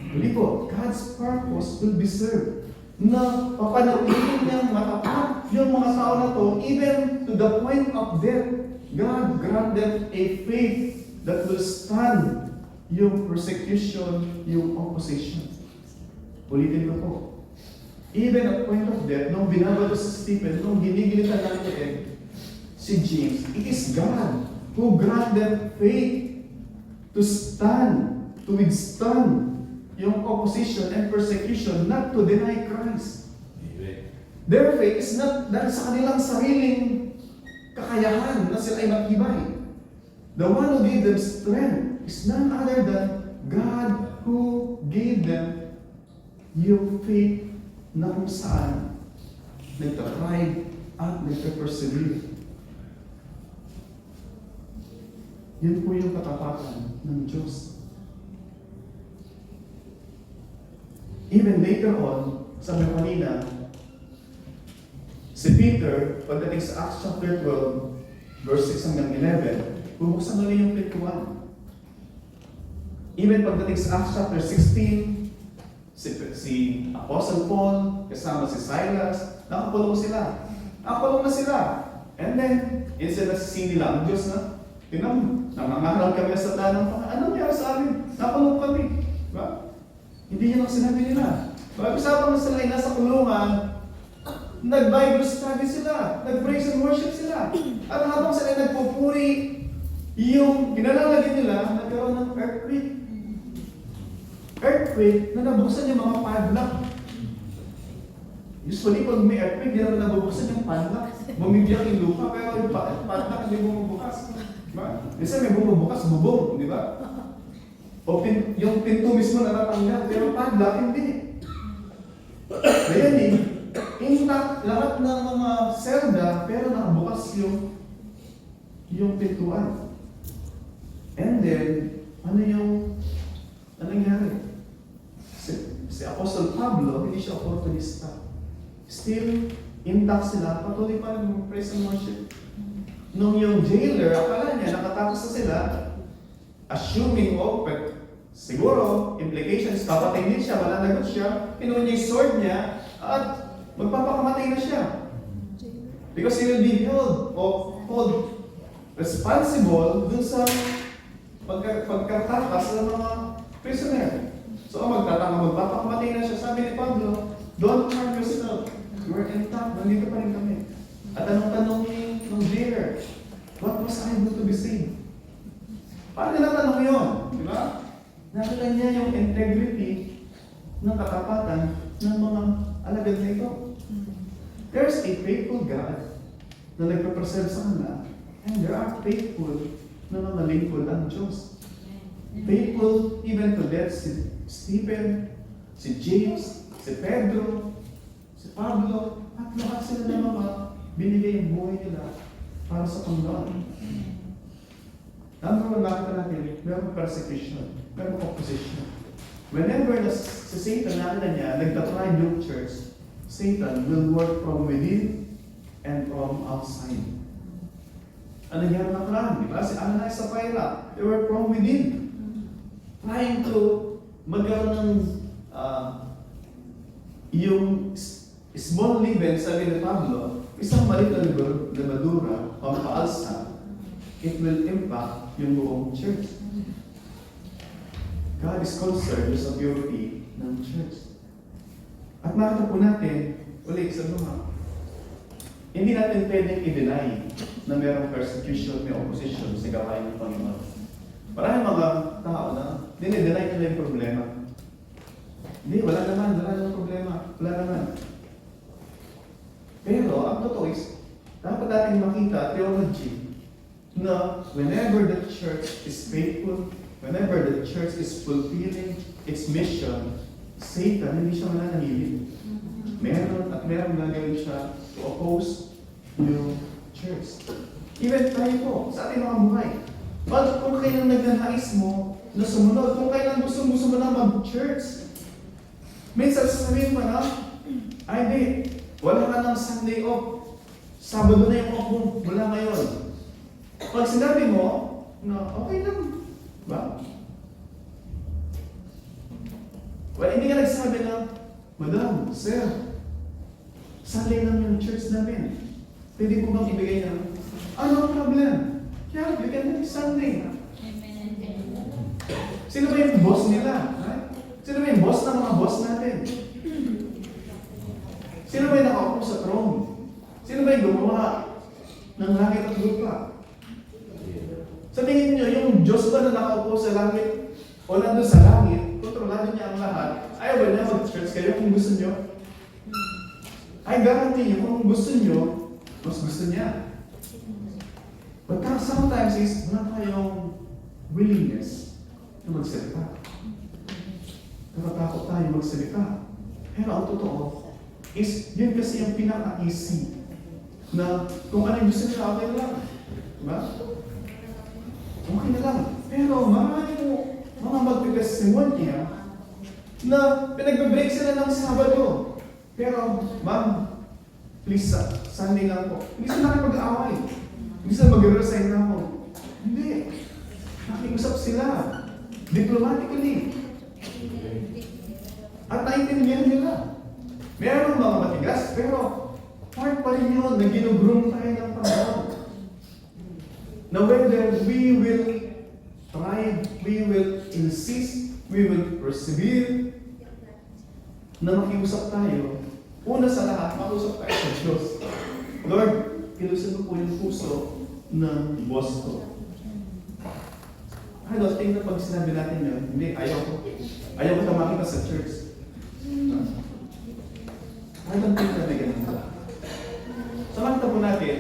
Hindi po, God's purpose will be served. Na papanatilihin niyang matapat yung mga tao na to, even to the point of death. God granted a faith that will stand yung persecution, yung opposition. Ulitin ko po. Even at point of death, nung binabato si Stephen, nung ginigilitan ng leeg, si James, it is God who granted faith to stand, to withstand yung opposition and persecution, not to deny Christ. Amen. Their faith is not dahil sa kanilang sariling kakayahan na sila ay matibay. The one who gave them strength is none other than God who gave them yung faith na kung saan nagtatry at nagtapersevere. Yun po yung katapatan ng Diyos. Even later on, sabi ko kanina, si Peter, pagdating sa Acts chapter 12, verse 6 hanggang 11, bubuksan ulit yung pintuan. Even pagdating sa Acts chapter 16, si Apostle Paul, kasama si Silas, nakakulong sila. Nakakulong na sila. And then, instead na sising nila ang Diyos na, nangangaral kami sa tanang Panginoon. Ano nangyari sa amin? Nakulong kami. Diba? Hindi yun ang sinabi nila. Pag-usapan na sila ay nasa kulungan, nag-Bible study sila, nag-praise and worship sila. At habang sila ay nagpupuri, yung kinalalagyan nila, nagkaroon ng earthquake. Earthquake na nabuksan yung mga padlock. Usually, pag may earthquake, di naman nabubuksan yung padlock. Bumibiyak yung lupa, pero yung padlock hindi bumubukas. Diba? Minsan may bumubukas, bubong, di ba? O yung pinto mismo natatanggal, pero padlock hindi. Kaya intact lahat ng mga selda, pero nakabukas yung pintuan. And then, ano nangyari? Si Apostle Pablo, hindi siya opportunista. Still, intact sila, patuloy pa rin praise and worship. Nung yung jailer, akala niya, nakatapos na sila, assuming, siguro, implications, papatayin din siya, malalagot siya, pinuha niya yung sword niya, at magpapakamatay na siya. Because he will be held responsible dun sa pagkatakas ng mga prisoner. So, magpapakamatay na siya. Sabi ni Pablo, don't harm yourself. You are intact. Nandito pa rin kami. At anong tanong ng jailer? What must I do to be saved? Paano nila tanong yun? Di ba? Nakita niya yung integrity ng katapatan ng mga alagad na ito. There's a faithful God na nagpapreserve sa kanila, and there are faithful na mga lingkod ang Diyos. Faithful even to death si Stephen, si James, si Pedro, si Pablo, at lahat sila na mga binigay yung buhay nila para sa Panginoon. Number one, makita natin, meron persecution, meron opposition. Whenever si Satan nakita niya, nagtatry yung church, Satan will work from within and from outside. Ano nangyari na plan? Diba? Si Ananias sa Sapphira, they were from within. Trying to magkaroon ng yung small leaven, sabi ni Pablo, isang maliit na lemadura, pampaalsa, it will impact yung buong church. God is concerned sa purity ng church. At makita po natin, ulit sa luha, hindi natin pwedeng i-deny na mayroong persecution, may opposition sa gawain ng Panginoon. Maraming mga tao na dinideny nila yung problema. Hindi, wala naman problema. Wala naman. Pero, ang totoo is, dapat natin makita theology na whenever the church is faithful, whenever the church is fulfilling its mission, Satan, hindi siya mananahimik. Meron gagawin siya to oppose yung church. Even tayo po, sa ating mga buhay. But kung kailan nagnanais mo na sumunod, kung kailan gusto mo na mag-church, minsan sasabihin mo na, ay di, wala ka ng Sunday off. Sabado na yung off mo, mula ngayon. Pag sinabi mo, na okay lang, ba? Well, hindi ka nagsabi na, Madam, Sir, Sunday lang yung church namin. Pwede po bang ibigay na? No problem. Yeah, you can make Sunday. Sino ba yung boss nila? Right? Sino ba yung boss ng mga boss natin? Sino ba yung nakaupo sa throne? Sino ba yung gumawa ng langit at lupa? Sa tingin nyo, yung Diyos ba na nakaupo sa langit o nandun sa langit, kontrolado niya ang lahat, ayaw ba niya mag-church kayo kung gusto nyo? I guarantee you, kung gusto nyo, mas gusto niya. But sometimes is wala tayong willingness na magsalita. Natatakot tayo magsalita. Pero ang totoo is, yun kasi yung pinaka-easy na kung ano yung gusto nila, okay lang. Diba? Okay na lang. Pero marami mo mga magpipesimonya na pinagbe-break sila ng Sabado. Pero, ma'am, please, Sunday lang po. Hindi sila nakipag-away. Hindi sila mag-resign na ako. Hindi. Nakiusap sila. Diplomatically. At naintindihan nila. Meron mga matigas, pero part pa rin yun na ginugroom tayo ng panahon. Na whether we will try, we will insist, we will persevere, na makiusap tayo, una sa lahat, makiusap tayo sa Diyos. Lord, ilusin mo po yung puso ng boss ko. I don't think na pag sinabi natin yun, hindi, ayaw ko makita sa church. I don't think na may ganun ka. So makita po natin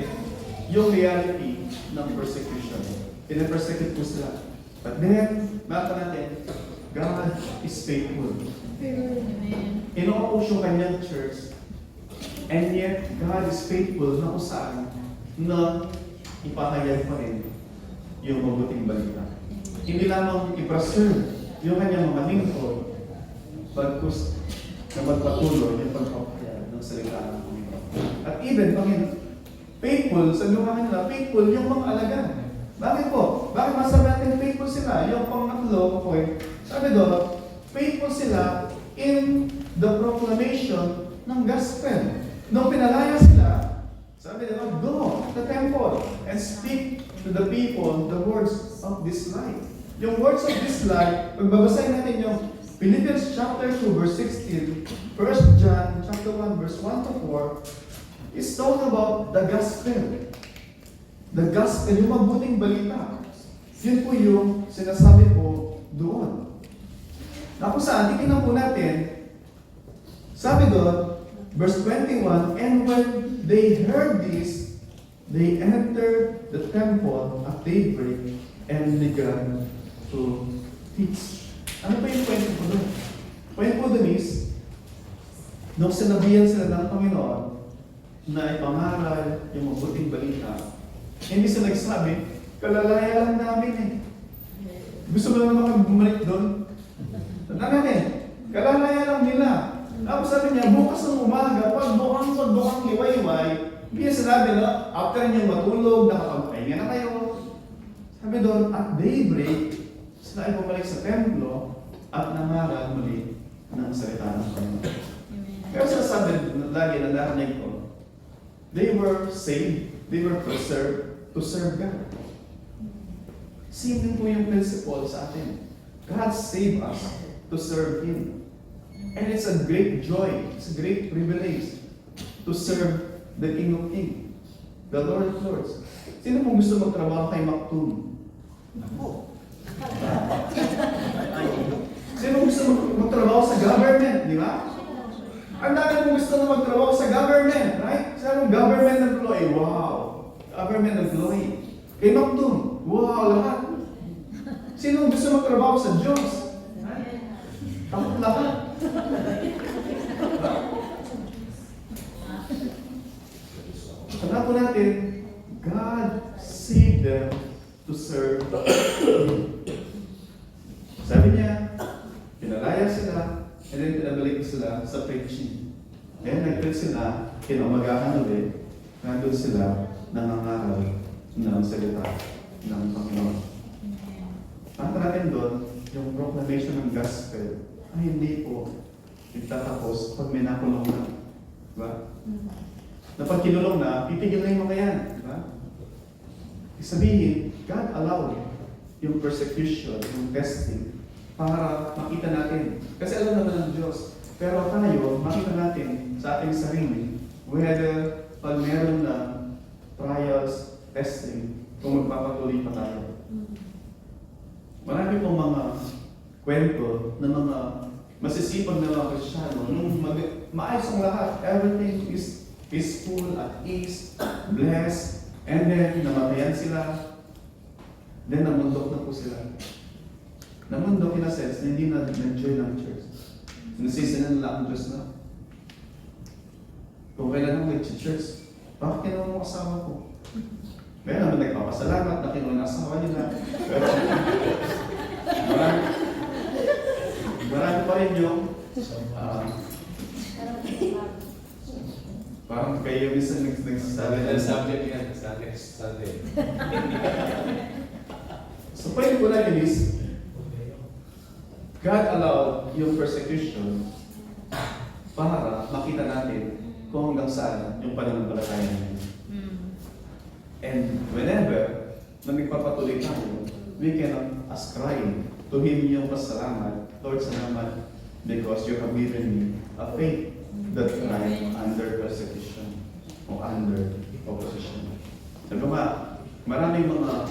yung reality ng persecution. Pinapersecute po sila. But then, makita natin, God is faithful. Inoopos yung kanyang church, and yet God is faithful na kung saan na ipahayag pa rin yung mabuting balita. Hindi lamang i-preserve yung kanyang mga lingkod, bagkus na magpatuloy yung pagpapahayag ng salita ng Panginoon. At even, Panginoon, faithful, sa luha nila, faithful yung mga alagad. Bakit po? Bakit masabi natin faithful sila? Yung pangatlo point, sabi doon, faithful sila in the proclamation ng gospel. Nung pinalaya sila, sabi nila, go to the temple and speak to the people the words of this life. Yung words of this life, magbabasahin natin yung Philippians chapter 2 verse 16, 1 John chapter 1 verse 1 to 4, is talking about the gospel. The gospel, yung mabuting balita. Yun po yung sinasabi po doon. Tapos saan, titignan po natin, sabi doon, verse 21, and when they heard this, they entered the temple at daybreak and began to teach. Ano pa yung kwento po doon? Kwento po doon is, nung sinabihan sila ng Panginoon na ipangaral yung mabuting balita, hindi sila nagsabi, kalalaya lang namin eh. Gusto mo lang naman bumalik doon? Namin, kalalaya lang nila. Tapos sabi niya, bukas ng umaga, pag bukang liwayway, hindi niya sinabi na, after niyo matulog, nakapagpahinga na kayo. Sabi doon, at daybreak, sila ay bumalik sa templo at nangaral muli ng salita ng Panginoon. Pero sasabi lagi na narinig ko, they were saved, they were preserved to serve God. Same din po yung principle sa atin. God saved us to serve Him. And it's a great joy, it's a great privilege to serve the King of Kings, the Lord of Lords. Sino pong gusto magtrabaho kay Maktoum? Ako. Sino gusto magtrabaho sa government, di ba? Ang dami pong gusto na magtrabaho sa government, right? Sino government employee? Wow! Government employee. Kay Maktoum, wow, lahat. Sino gusto magtrabaho sa Diyos? Takot lahat. Tanda po natin, Pinalaya sila, and then pinabalik sila sa preaching. Then nag-preach sila, kinamagahan ulit, nandun sila nangangaral ng salita ng Panginoon. Ang natin doon, yung proclamation ng gospel, ay hindi po itatapos pag may nakulong na. Diba? Na pag kinulong na, pipigil na yung mga yan. Diba? Sabihin, God allowed yung persecution, yung testing, para makita natin. Kasi alam naman ng Diyos. Pero tayo, makita natin sa ating sarili, whether pag meron na trials, testing, kung magpapatuloy pa tayo. Marami pong mga kwento ng mga masisipag na mga Kristyano, nung maayos ang lahat, everything is peaceful, at ease, blessed, and then namatayan sila, then namundok na po sila. Namundok in a sense na hindi na nag-join ng church. Nasisinan nila ang Diyos na. Kung kailan ako nag-church, bakit kinuha mo asawa ko? Kaya naman nagpapasalamat na kinuha ng asawa nila. Pero marami pa rin yung parang kayo minsan nagsasabi na subject yan sa next Sunday. So point ko na is, God allowed yung persecution para makita natin kung hanggang saan yung pananampalataya natin. And whenever na nagpapatuloy tayo, we can ascribe to Him yung pasalamat. Lord, salamat because you have given me a faith that thrives under persecution o under opposition. Sabi ko nga, maraming mga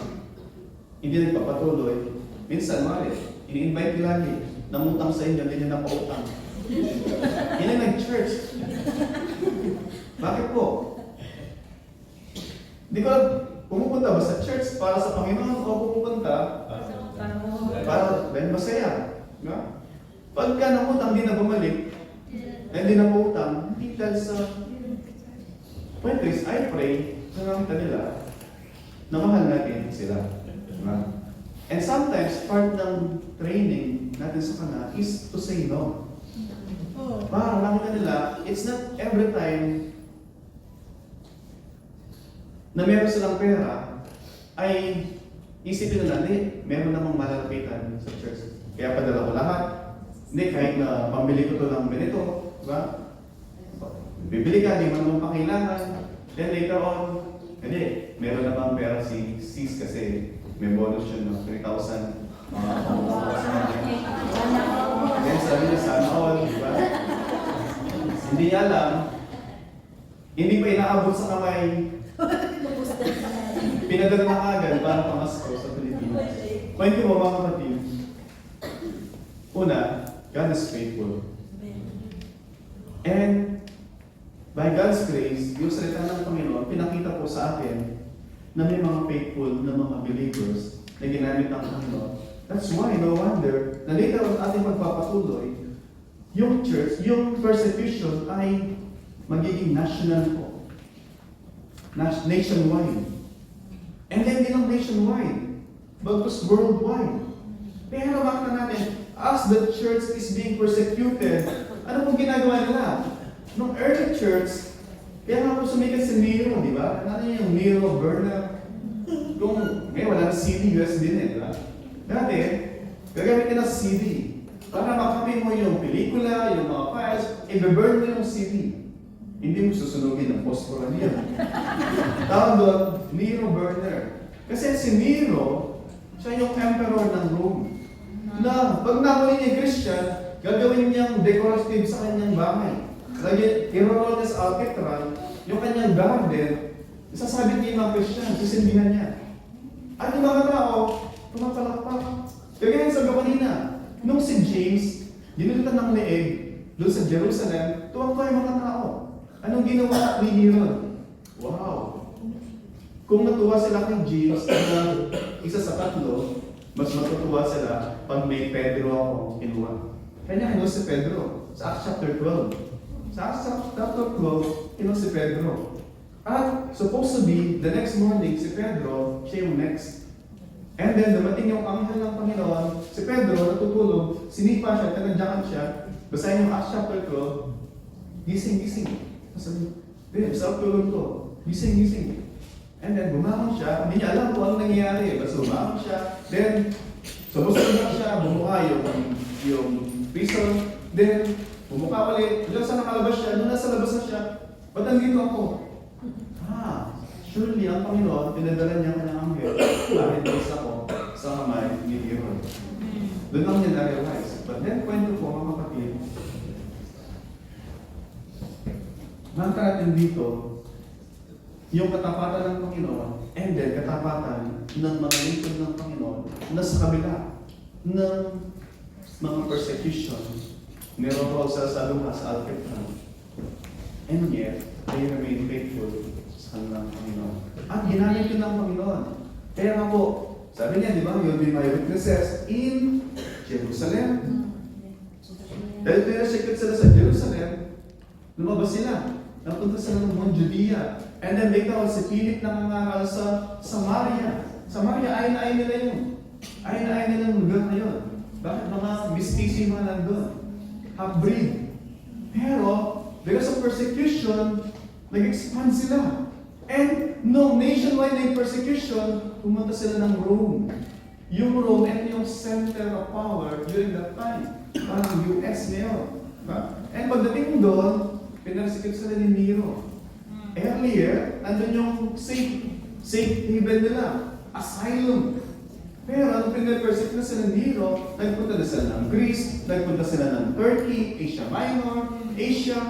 hindi nagpapatuloy. Minsan, ini-invite lagi, namutang sa inyo, hindi nyo napautang. Hindi nag-church. Bakit po? Hindi ko pumupunta ba sa church para sa Panginoon o pumupunta para dahil masaya. Diba? Pagka namutang, hindi na bumalik, hindi na pautang, hindi dahil sa point is, I pray na nakita nila na mahal natin sila. Diba? And sometimes, part ng training natin sa kanila is to say no. Para nakita nila, it's not every time na meron silang pera, ay isipin nila, hindi, meron namang malalapitan sa church. Kaya padala ko lahat. Hindi, kahit na pambili ko ito ng ganito, diba? Bibili ka, di mo naman pakailangan. Then later on, hindi, meron namang pera si sis kasi may bonus yun ng 3,000. Then sabi niya, sana all, diba? Hindi niya alam, hindi pa inaabot sa kamay, pinadala na agad para pamasko sa Pilipinas. Kwento mo mga kapatid. Una, God is faithful. And by God's grace, yung salita ng Panginoon, pinakita po sa atin na may mga faithful na mga believers na ginamit ng Panginoon. That's why, no wonder, na later on ating magpapatuloy, yung church, yung persecution ay magiging national po. Nationwide. And then hindi lang nationwide, but was worldwide. Pero makita natin, as the church is being persecuted, ano pong ginagawa nila? Nung early church, kaya nga po sumikat si Nero, di ba? Ano yung Nero burner? Kung ngayon wala na CD, USB din di ba? Dati, gagamitin na CD. Para makapin mo yung pelikula, yung mga files, i-burn mo yung CD. Hindi mo susunugin ng phosphor niya. Tawag doon, Nero burner. Kasi si Nero, siya yung emperor ng Rome. Na pag nahuli niya yung Christian, gagawin niyang decorative sa kanyang bahay. Lagi, i-roll niya sa alcatraz, yung kanyang garden, isasabit niya yung mga Christian, sisindihan niya. At yung mga tao, tumapalakpak. Kaya sabi ko kanina, nung si James, ginulitan ng leeg, doon sa Jerusalem, tuwang-tuwa yung mga tao. Anong ginawa ni Herod? Wow! Kung natuwa sila kay James na isa sa tatlo, mas matutuwa sila pag may Pedro akong kinuha. Kanya kinuha si Pedro sa Acts chapter 12. Sa Acts chapter 12, kinuha si Pedro. At supposed to be, the next morning, si Pedro, siya yung next. And then, dumating yung anghel ng Panginoon, si Pedro, natutulog, sinipa siya, tinadyakan siya, basahin yung Acts chapter 12, gising, gising. Sabi, sarap tulog ko, gising, gising. And then, bumangon siya, hindi niya alam kung anong nangyayari, basta bumangon siya, then, sumusunod lang siya, bumuka yung prison, then, bumuka ulit, doon sa nakalabas siya, doon nasa labas na siya, ba't nandito ako? Surely, ang Panginoon, pinadala niya kanyang anghel, bakit base ako sa kamay ni Aaron. Doon lang niya na-realize. But then, kwento po, mga kapatid, nakita natin dito, yung katapatan ng Panginoon, and then katapatan ng mga lingkod ng Panginoon na sa kabila ng mga persecution, meron pa sa luha sa Alcatraz. And yet, they remain faithful sa kanilang Panginoon. At ginamit yun ng Panginoon. Kaya nga po, sabi niya, di ba, you'll be my witnesses in Jerusalem. Dahil pinasecret sila sa Jerusalem, lumabas sila. Napunta sila ng buong Judea. And then later on, si Philip nangangaral sa Samaria. Samaria, ay na ay nila yun. Ay na ay nila yung lugar na yun. Bakit mga mistisi mga nandun? Half-breed. Pero, because of persecution, nag-expand sila. And no, nationwide na yung persecution, pumunta sila ng Rome. Yung Rome, ito yung center of power during that time. Parang US ngayon. And pagdating doon, pinarsecute sila ni Nero. Earlier, nandun yung safe haven nila, asylum. Pero nung pinarsecute na sila ni Nero, nagpunta na sila ng Greece, nagpunta sila ng Turkey, Asia Minor, Asia.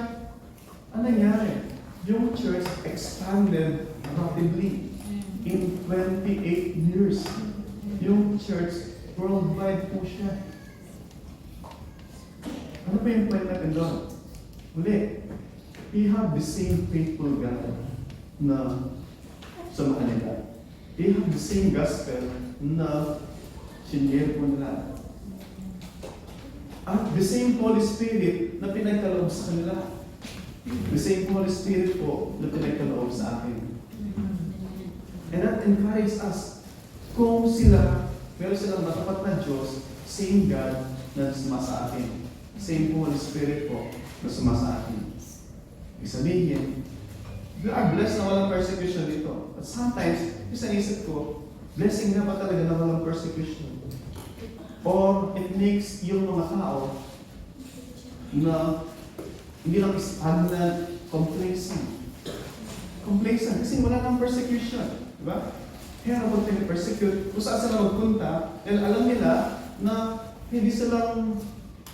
Ano nangyari? Yung church expanded rapidly in 28 years. Yung church, worldwide po siya. Ano pa yung point natin doon? Uli, we have the same faithful God na sa mga nila. We have the same gospel na sinyer po nila. At the same Holy Spirit na pinagkaloob sa kanila. The same Holy Spirit po na pinagkaloob sa akin. And that encourages us. Kung sila, meron silang matapat na Diyos, same God na sumasa akin. Same Holy Spirit po na sumasa akin. Ibig sabihin, we are blessed na walang persecution dito. But sometimes, isa isip ko, blessing na ba talaga na walang persecution? Or it makes yung mga tao na hindi lang stagnant, complacent. Complacent, kasi wala nang persecution. Diba? Kaya kapag pinapersecute, kung saan sila magpunta, dahil alam nila na hindi silang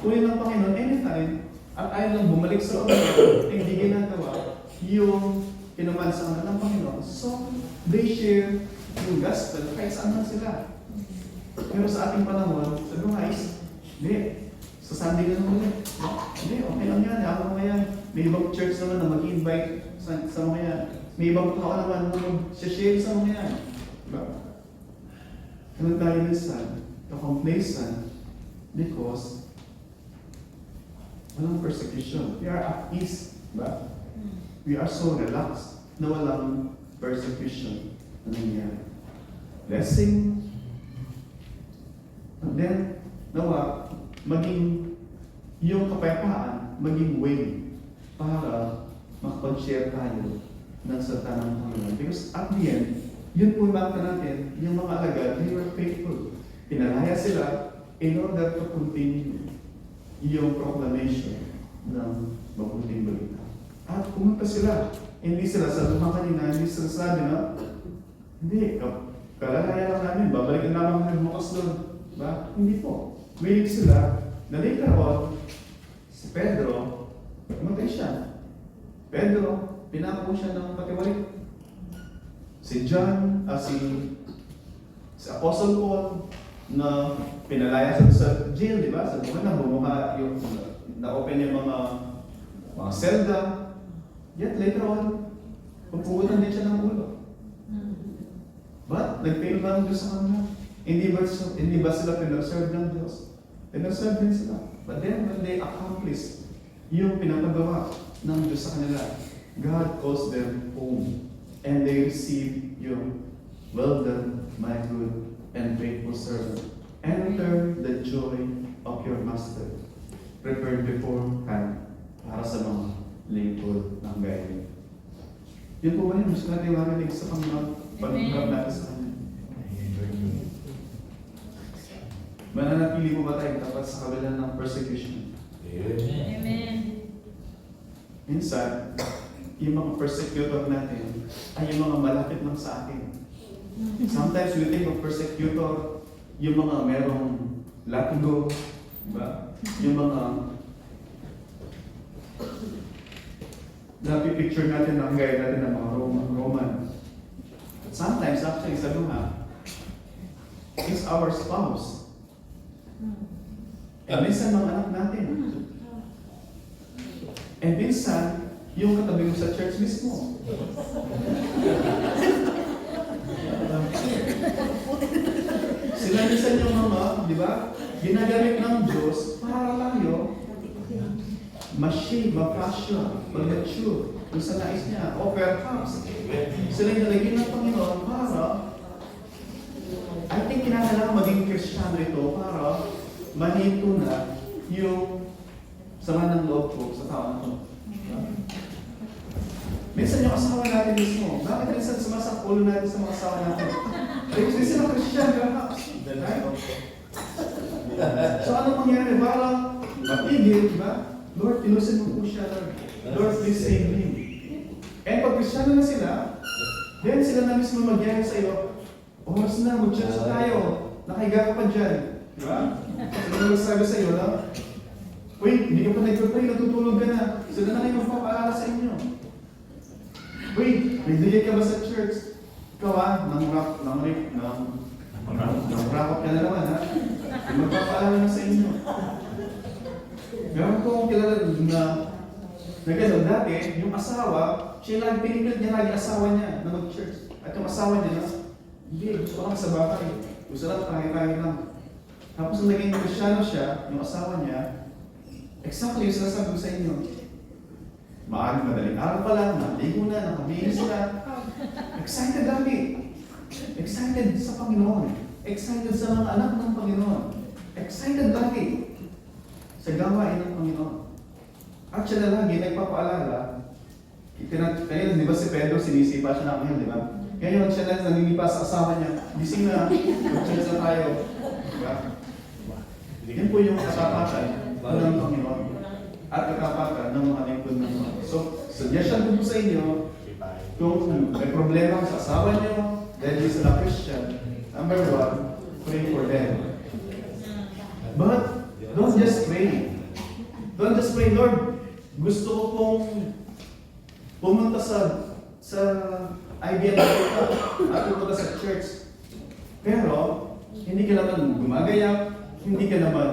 kunin ng Panginoon anytime, at ayaw lang bumalik sa loob nila, hindi ginagawa yung pinaman sa kanila ng Panginoon. So, they share yung gospel kahit saan man sila. Pero sa ating panahon, sabi mo guys, hindi, sa Sunday na naman ulit. Hindi, okay lang yan. Ako naman yan. May ibang church naman na mag-invite sa mga yan. May ibang tao naman na mag-share sa mga yan. Diba? Kaya tayo minsan, complacent because walang persecution. We are at peace. Diba? We are so relaxed na walang persecution na nangyayari. Blessing. And then, nawa, maging yung kapayapaan, maging way para makapag-share tayo ng salita ng Panginoon. Because at the end, yun po makita natin, yung mga alagad, they were faithful. Pinalaya sila in order to continue yung proclamation ng mabuting balita. At pumunta sila. Hindi sila sa lumang kanina, hindi sila sabi na, hindi, kalalaya lang namin, babalikan naman nagbukas doon. Diba? Hindi po. Willing sila na later on, si Pedro, matay siya. Pedro, pinako siya ng patiwalik. Si John, si Apostle Paul, na pinalaya sa jail, di ba? Sa buwan na bumuka yung na-open yung mga selda. Yet later on, pagpugutan din siya ng ulo. But, nag-fail ba ang Diyos sa kanila? Hindi ba sila pinag-serve ng Diyos? Pinag-serve din sila. But then, when they accomplish yung pinapagawa ng Diyos sa kanila, God calls them home. And they receive yung, well done, my good and faithful servant. Enter the joy of your master, prepared beforehand para sa mga lingkod ng gayon. Yun po ba yun? Gusto natin marinig sa Panginoon? Pag-grab natin sa Kanya. Mananatili po ba tayo dapat sa kabila ng persecution? Amen. Minsan, yung mga persecutor natin ay yung mga malapit lang sa atin. Sometimes we think of persecutor, yung mga merong latigo, diba? Yung mga napipicture natin ang gaya natin ng mga Roman. But sometimes, actually, sa luha, it's our spouse. And minsan, mga anak natin. And minsan, yung katabi mo sa church mismo. Sila minsan yung mga, di ba? Ginagamit ng Diyos para tayo ma-shape, ma-fashion, mag-mature kung sa nais niya. O perhaps, sila yung nalagyan ng Panginoon para, I think kinakailangan maging Kristiyano ito para mahinto na yung sama ng loob ko sa tao na ito. Minsan yung asawa natin mismo, bakit minsan sumasak ulo natin sa mga asawa natin? Because di sila Christian, perhaps. Right? So ano mangyari? Parang matigil, di ba? Lord, tinusin mo po siya, Lord. Lord, please save me. And pag Kristiyano na sila, then sila na mismo magyaya sa iyo, oras na, mag-church tayo. Nakahiga ka pa dyan. Di ba? Sila na sabi sa iyo, na, wait, hindi ka pa nag-pray, natutulog ka na. Sila na kayo magpapaalala sa inyo. Wait, nagdigay ka ba sa church? Ikaw nang-wrap up ka na naman, ha? Magpapaalala na sa inyo. Meron ko kilala na gano'n dati, yung asawa, siya lang pinipilit niya lagi asawa niya na mag-church. At yung asawa niya na, hindi, gusto ko lang sa bahay. Gusto lang, kaya lang. Tapos nung naging Kristyano siya, yung asawa niya, exactly yung sinasabi ko sa inyo. Maaring madaling araw pa lang, naligo na, nakabihis na. Excited lagi. Excited sa Panginoon. Excited sa mga anak ng Panginoon. Excited lagi sa gawain ng Panginoon. At siya na lagi, nagpapaalala. Kaya, di ba si Pedro, sinisipa siya namin, di ba? Ngayon, siya na naninipa sa asawa niya. Gising na, mag-church na tayo. Diba? Yan po yung katapatan ng Panginoon. At katapatan ng mga lingkod ng Panginoon. So, suggestion ko po sa inyo, kung may problema sa asawa niyo, dahil di sila Christian, number one, pray for them. But, don't just pray. Don't just pray, Lord, gusto ko pong pumunta sa IBM at pumunta sa church. Pero, hindi ka naman gumagayak, hindi ka naman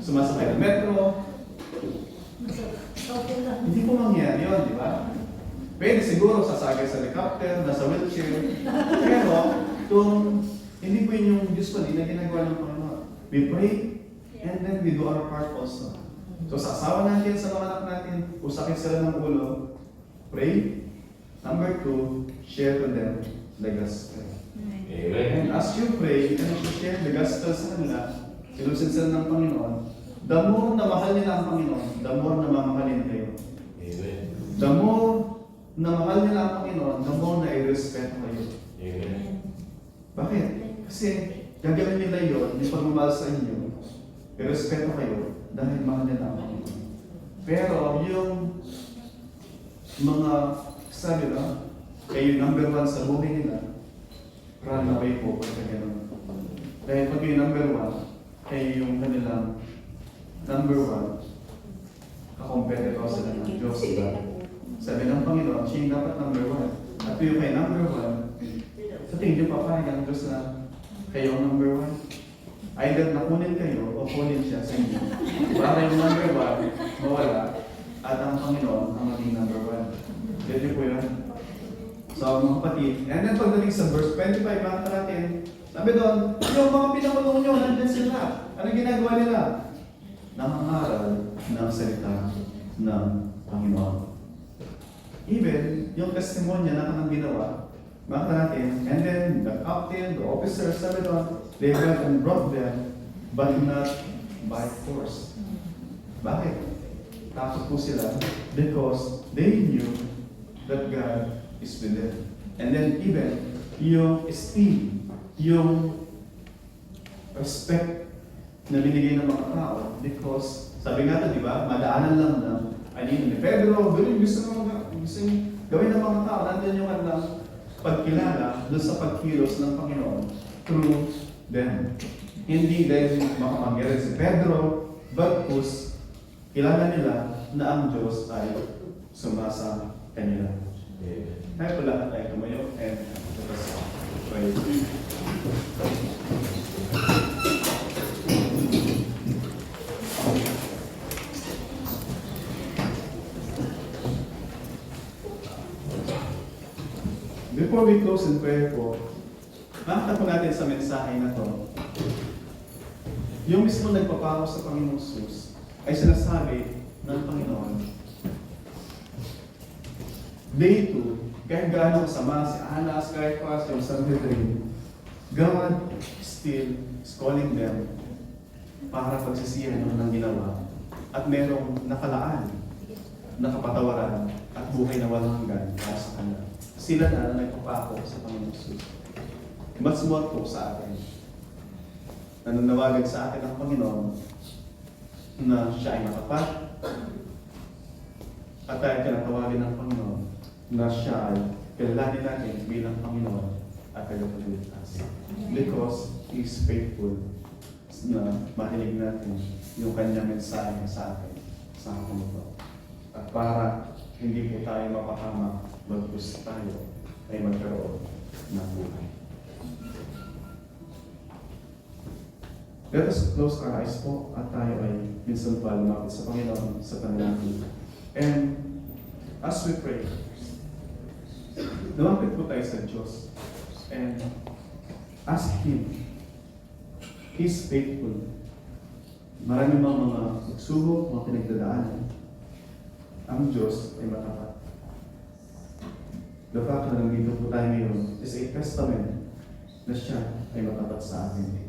sumasakay ng metro. Hindi po mangyari yun, di ba? Pwede siguro sasakay sa helicopter, nasa wheelchair. Pero, kung hindi po yun yung usually na ginagawa ng Panginoon. We pray, and then we do our part also. So sa asawa natin, sa mga anak natin, usapin sila ng ulo, pray. Number two, share to them the gospel. And as you pray, and you share the gospel sa kanila, sinusin sila ng Panginoon, the more na mahal nila ang Panginoon, the more na mamahalin kayo. The more na mahal nila ang Panginoon, the more na i-respeto kayo. Bakit? Kasi gagawin nila yun, yung pagmamahal sa inyo, i-respeto kayo, dahil mahal nila ang Panginoon. Pero yung mga, sabi na, kayo number one sa buhay nila, run away po pagka gano'n. Dahil pag yung number one, kayo yung kanilang number one, kakompetitor sila ng Diyos. Sabi ng Panginoon, siya yung dapat number one. At yung kay number one, sa tingin niyo papayag ang Diyos na kayo ang number one. Either nakunin kayo o kunin siya sa inyo. Para yung number one, mawala, at ang Panginoon ang maging number one. Dito po yun. So, mga kapatid, and then pagdating sa verse 25, makita natin, sabi doon, yung mga pinakulong nyo, nandyan sila. Ano ginagawa nila? Nangangaral ng salita ng Panginoon. Even, yung testimonya na kanang ginawa, Makita natin, and then the captain, the officer, sabi doon, they went and brought them, but not by force. Bakit? Takot po sila because they knew that God is with them. And then even yung esteem, yung respect na binigay ng mga tao because sabi nga ito, di ba, madaanan lang na ni Pedro, gusto gawin ng mga tao, nandiyan yung kanilang pagkilala doon sa pagkilos ng Panginoon through them. Hindi dahil makapangyarihan si Pedro, but kus kilala nila na ang Diyos ay sumasa kanila. Kaya pala tayo tumayo and let us pray. Before we close in prayer po, makita po natin sa mensahe na to, yung mismo nagpapako sa Panginoong Jesus ay sinasabi ng Panginoon, they too, kahit gaano kasama si Anas, Caiaphas, yung Sanhedrin, God still is calling them para pagsisihan ng ginawa at merong nakalaan, nakapatawaran at buhay na walang hanggan para sa kanila. Sila na nagpapako sa Panginoong Jesus. Mas more po sa atin. Nananawagan sa atin ang Panginoon na siya ay matapat at tayo tinatawagin ng Panginoon na siya ay kilalanin natin bilang Panginoon at tagapagligtas. Because He is faithful na marinig natin yung kanyang mensahe sa atin sa hapon ito. At para hindi po tayo mapahamak, magpus tayo ay magkaroon ng buhay. Let us close our eyes po at tayo ay minsan pa lumapit sa Panginoon sa panalangin. And as we pray, lumapit po tayo sa Diyos and ask Him. He's faithful. Marami mga pagsubok, mga pinagdadaanan. Ang Diyos ay matapat. The fact na nandito po tayo ngayon is a testament na siya ay matapat sa atin.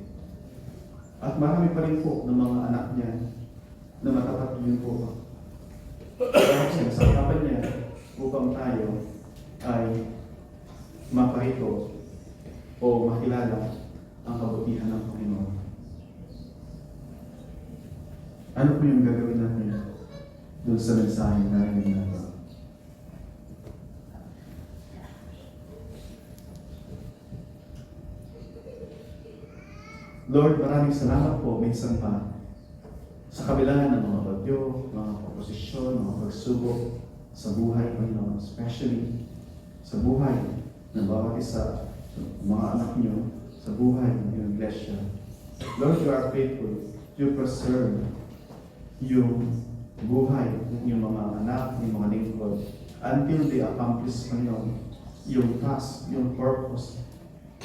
At marami pa rin po ng mga anak niya na matapat din po. Kaya sinasakapan niya upang tayo ay maparito o makilala ang kabutihan ng Panginoon. Ano po yung gagawin natin doon sa mensahe na narinig natin? Lord, maraming salamat po minsan pa sa kabila ng mga bagyo, mga proposisyon, mga pagsubok sa buhay, Panginoon, especially sa buhay ng bawat isa, mga anak niyo, sa buhay ng iglesia. Lord, you are faithful. You preserve yung buhay ng iyong mga anak, yung mga lingkod, until they accomplish, Panginoon, yung task, yung purpose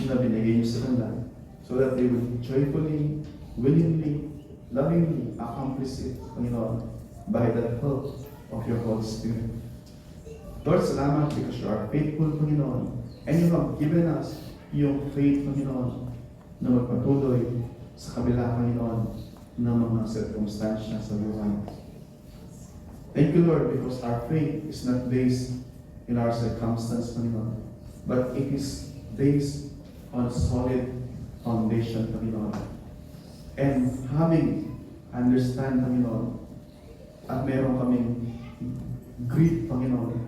na binigay niyo sa kanila, so that they will joyfully, willingly, lovingly accomplish it, Panginoon, by the help of your Holy Spirit. Lord, salamat because you are faithful, Panginoon, and you have given us yung faith, Panginoon, na magpatuloy sa kabila, Panginoon, ng mga circumstansya sa buhay. Thank you, Lord, because our faith is not based in our circumstance, Panginoon, but it is based on a solid foundation, Panginoon. And having understand, Panginoon, at meron kaming great, Panginoon,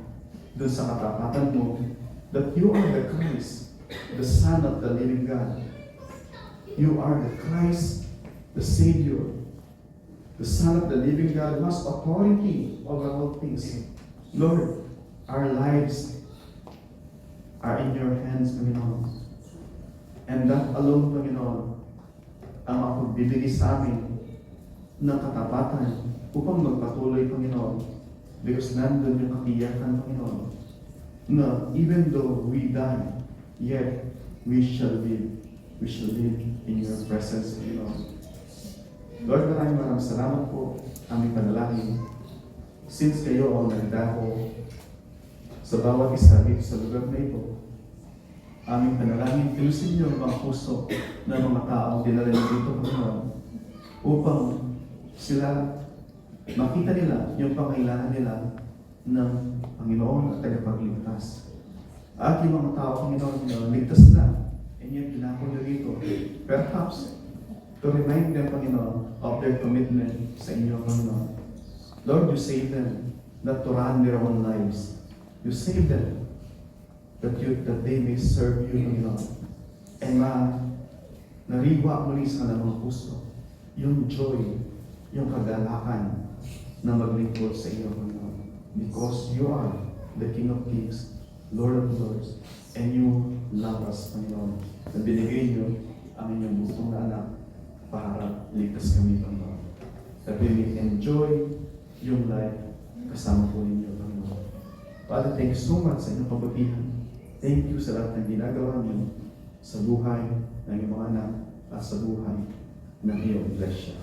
dun sa katapatan mo, that you are the Christ, the Son of the living God. You are the Christ, the Savior, the Son of the living God who has authority over all things. Lord, our lives are in your hands, Panginoon. And that alone, Panginoon, ang mapagbibigay sa amin ng katapatan upang magpatuloy, Panginoon, because nandun yung katiyakan, Panginoon, na even though we die, yet we shall live. We shall live in your presence, Panginoon. Lord, maraming salamat po aming panalangin. Since kayo ang nagdako sa bawat isa dito sa lugar na ito, aming panalangin, pinusin niyo ang mga puso ng mga taong dinala niyo dito, Panginoon, upang sila makita nila yung pangailangan nila ng Panginoon at tagapagligtas. At yung mga tao, Panginoon, na ligtas na, and yet tinapon niyo dito, perhaps, to remind them, Panginoon, of their commitment sa inyo, Panginoon. Lord, you save them, not to run their own lives. You save them, that they may serve you, Panginoon. And nariwa muli sa kanilang mga puso yung joy, yung kagalakan na maglingkod sa iyo, Panginoon. Because you are the King of Kings, Lord of Lords, and you love us, Panginoon. Na binigay niyo ang inyong butong na anak para ligtas kami, Panginoon. That we may enjoy yung life kasama po ninyo, Panginoon. Father, thank you so much sa inyong kabutihan. Thank you sa lahat ng ginagawa niyo sa buhay ng iyong mga anak at sa buhay ng iyong iglesia.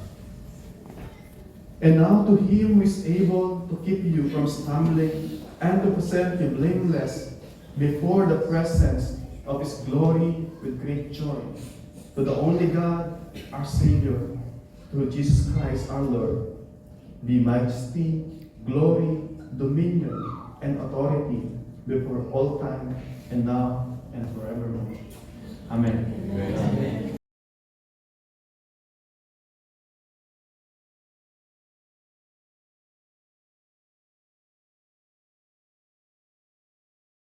And now to Him who is able to keep you from stumbling and to present you blameless before the presence of His glory with great joy. To the only God, our Savior, through Jesus Christ our Lord, be majesty, glory, dominion, and authority before all time and now and forevermore. Amen. Amen.